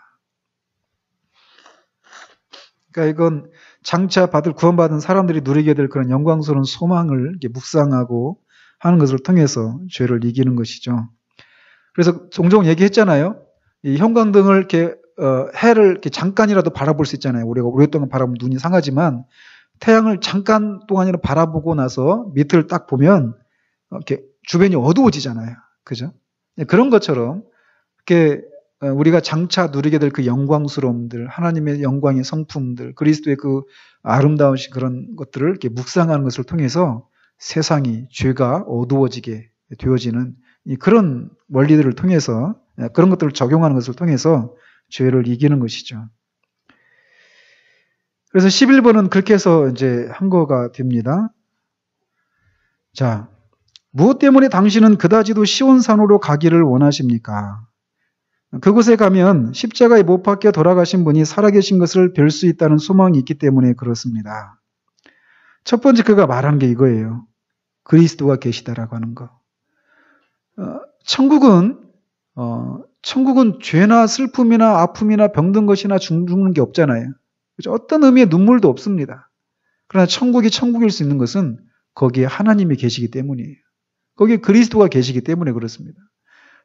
그러니까 이건 장차 구원받은 사람들이 누리게 될 그런 영광스러운 소망을 이렇게 묵상하고 하는 것을 통해서 죄를 이기는 것이죠. 그래서 종종 얘기했잖아요. 이 형광등을 이렇게 해를 이렇게 잠깐이라도 바라볼 수 있잖아요. 우리가 오랫동안 바라보면 눈이 상하지만 태양을 잠깐 동안이라도 바라보고 나서 밑을 딱 보면 이렇게 주변이 어두워지잖아요. 그죠? 그런 것처럼 이렇게 우리가 장차 누리게 될 그 영광스러움들, 하나님의 영광의 성품들, 그리스도의 그 아름다우신 그런 것들을 이렇게 묵상하는 것을 통해서 세상이, 죄가 어두워지게 되어지는 그런 원리들을 통해서, 그런 것들을 적용하는 것을 통해서 죄를 이기는 것이죠. 그래서 11번은 그렇게 해서 이제 한 거가 됩니다. 자, 무엇 때문에 당신은 그다지도 시온산으로 가기를 원하십니까? 그곳에 가면 십자가에 못 박혀 돌아가신 분이 살아계신 것을 뵐 수 있다는 소망이 있기 때문에 그렇습니다. 첫 번째 그가 말하는 게 이거예요. 그리스도가 계시다라고 하는 거. 천국은 죄나 슬픔이나 아픔이나 병든 것이나 죽는 게 없잖아요. 그렇죠? 어떤 의미의 눈물도 없습니다. 그러나 천국이 천국일 수 있는 것은 거기에 하나님이 계시기 때문이에요. 거기에 그리스도가 계시기 때문에 그렇습니다.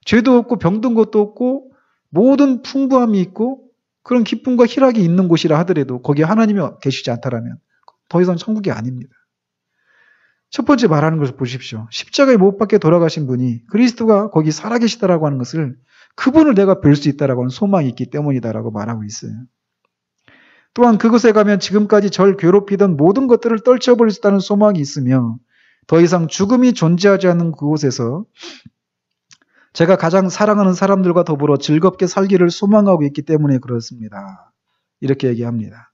죄도 없고 병든 것도 없고 모든 풍부함이 있고 그런 기쁨과 희락이 있는 곳이라 하더라도 거기에 하나님이 계시지 않다라면 더 이상 천국이 아닙니다. 첫 번째 말하는 것을 보십시오. 십자가에 못 박혀 돌아가신 분이 그리스도가 거기 살아계시다라고 하는 것을, 그분을 내가 뵐 수 있다라고 하는 소망이 있기 때문이다라고 말하고 있어요. 또한 그곳에 가면 지금까지 절 괴롭히던 모든 것들을 떨쳐버릴 수 있다는 소망이 있으며 더 이상 죽음이 존재하지 않는 그곳에서 제가 가장 사랑하는 사람들과 더불어 즐겁게 살기를 소망하고 있기 때문에 그렇습니다. 이렇게 얘기합니다.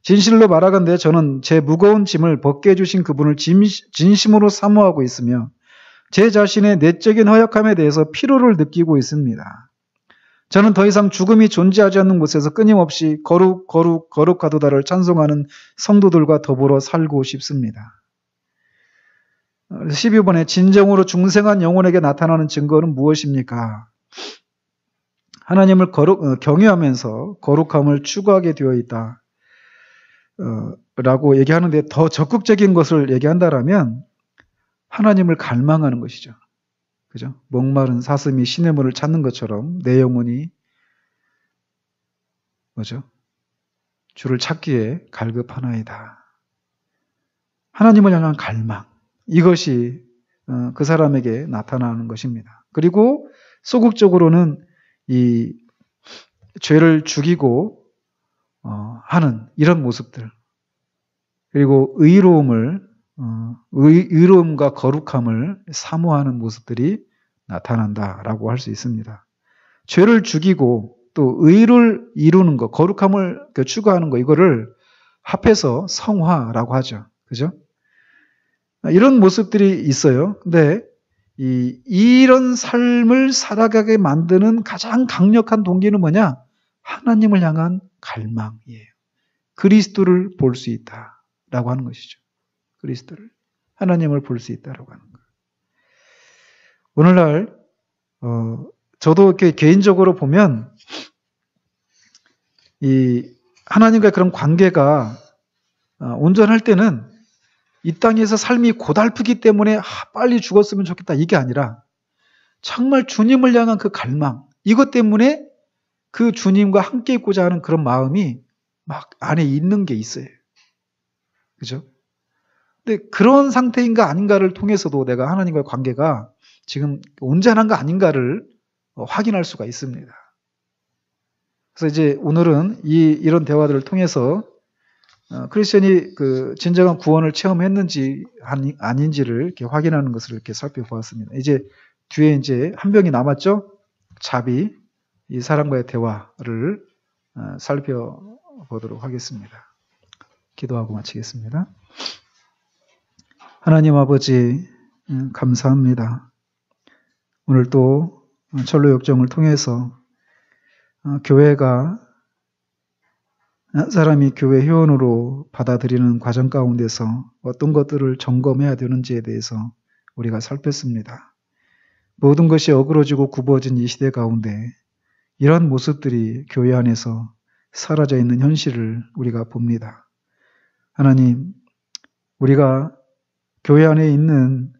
진실로 말하건대 저는 제 무거운 짐을 벗게 해주신 그분을 진심으로 사모하고 있으며 제 자신의 내적인 허약함에 대해서 피로를 느끼고 있습니다. 저는 더 이상 죽음이 존재하지 않는 곳에서 끊임없이 거룩하도다를 찬송하는 성도들과 더불어 살고 싶습니다. 12번에 진정으로 중생한 영혼에게 나타나는 증거는 무엇입니까? 하나님을 경외하면서 거룩함을 추구하게 되어 있다 라고 얘기하는데, 더 적극적인 것을 얘기한다라면 하나님을 갈망하는 것이죠. 그죠? 목마른 사슴이 시냇물을 찾는 것처럼 내 영혼이 주를 찾기에 갈급하나이다. 하나님을 향한 갈망, 이것이 그 사람에게 나타나는 것입니다. 그리고 소극적으로는 이 죄를 죽이고 하는 이런 모습들, 그리고 의로움과 거룩함을 사모하는 모습들이 나타난다라고 할 수 있습니다. 죄를 죽이고 또 의를 이루는 것, 거룩함을 추구하는 것, 이거를 합해서 성화라고 하죠. 그죠? 이런 모습들이 있어요. 근데 이런 삶을 살아가게 만드는 가장 강력한 동기는 뭐냐? 하나님을 향한 갈망이에요. 그리스도를 볼 수 있다라고 하는 것이죠. 그리스도를, 하나님을 볼 수 있다라고 하는 것. 오늘날 저도 이렇게 개인적으로 보면 이 하나님과 그런 관계가 온전할 때는 이 땅에서 삶이 고달프기 때문에 빨리 죽었으면 좋겠다 이게 아니라 정말 주님을 향한 그 갈망, 이것 때문에 그 주님과 함께 있고자 하는 그런 마음이 막 안에 있는 게 있어요. 그죠? 근데 그런 상태인가 아닌가를 통해서도 내가 하나님과의 관계가 지금 온전한가 아닌가를 확인할 수가 있습니다. 그래서 이제 오늘은 이런 대화들을 통해서 크리스천이 그 진정한 구원을 체험했는지 아닌지를 이렇게 확인하는 것을 이렇게 살펴보았습니다. 이제 뒤에 이제 한 병이 남았죠? 자비, 이 사람과의 대화를 살펴보도록 하겠습니다. 기도하고 마치겠습니다. 하나님 아버지 감사합니다. 오늘 또 철로 역정을 통해서 교회가 한 사람이 교회 회원으로 받아들이는 과정 가운데서 어떤 것들을 점검해야 되는지에 대해서 우리가 살폈습니다. 모든 것이 어그러지고 굽어진 이 시대 가운데 이런 모습들이 교회 안에서 사라져 있는 현실을 우리가 봅니다. 하나님, 우리가 교회 안에 있는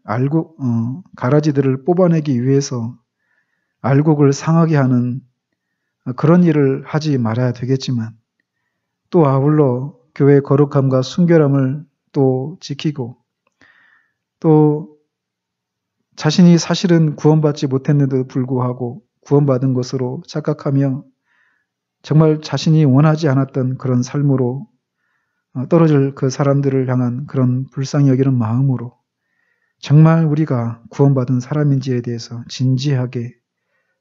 가라지들을 뽑아내기 위해서 알곡을 상하게 하는 그런 일을 하지 말아야 되겠지만 또 아울러 교회의 거룩함과 순결함을 또 지키고 또 자신이 사실은 구원받지 못했는데도 불구하고 구원받은 것으로 착각하며 정말 자신이 원하지 않았던 그런 삶으로 떨어질 그 사람들을 향한 그런 불쌍히 여기는 마음으로 정말 우리가 구원받은 사람인지에 대해서 진지하게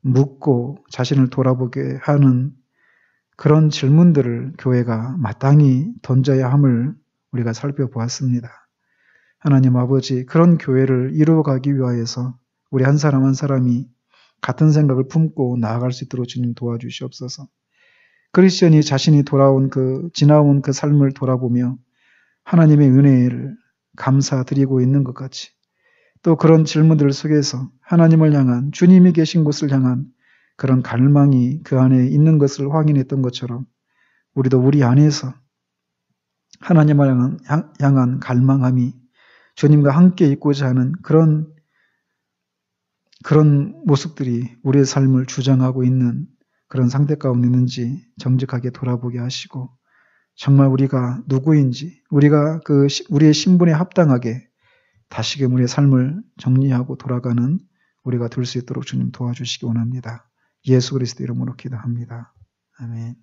묻고 자신을 돌아보게 하는 그런 질문들을 교회가 마땅히 던져야 함을 우리가 살펴보았습니다. 하나님 아버지, 그런 교회를 이루어가기 위하여서 우리 한 사람 한 사람이 같은 생각을 품고 나아갈 수 있도록 주님 도와주시옵소서. 크리스천이 자신이 지나온 그 삶을 돌아보며 하나님의 은혜를 감사드리고 있는 것 같이 또 그런 질문들 속에서 하나님을 향한 주님이 계신 곳을 향한 그런 갈망이 그 안에 있는 것을 확인했던 것처럼 우리도 우리 안에서 하나님을 향한 갈망함이 주님과 함께 있고자 하는 그런 모습들이 우리의 삶을 주장하고 있는 그런 상태 가운데 있는지 정직하게 돌아보게 하시고 정말 우리가 누구인지 우리가 우리의 신분에 합당하게 다시금 우리의 삶을 정리하고 돌아가는 우리가 될 수 있도록 주님 도와주시기 원합니다. 예수 그리스도 이름으로 기도합니다. 아멘.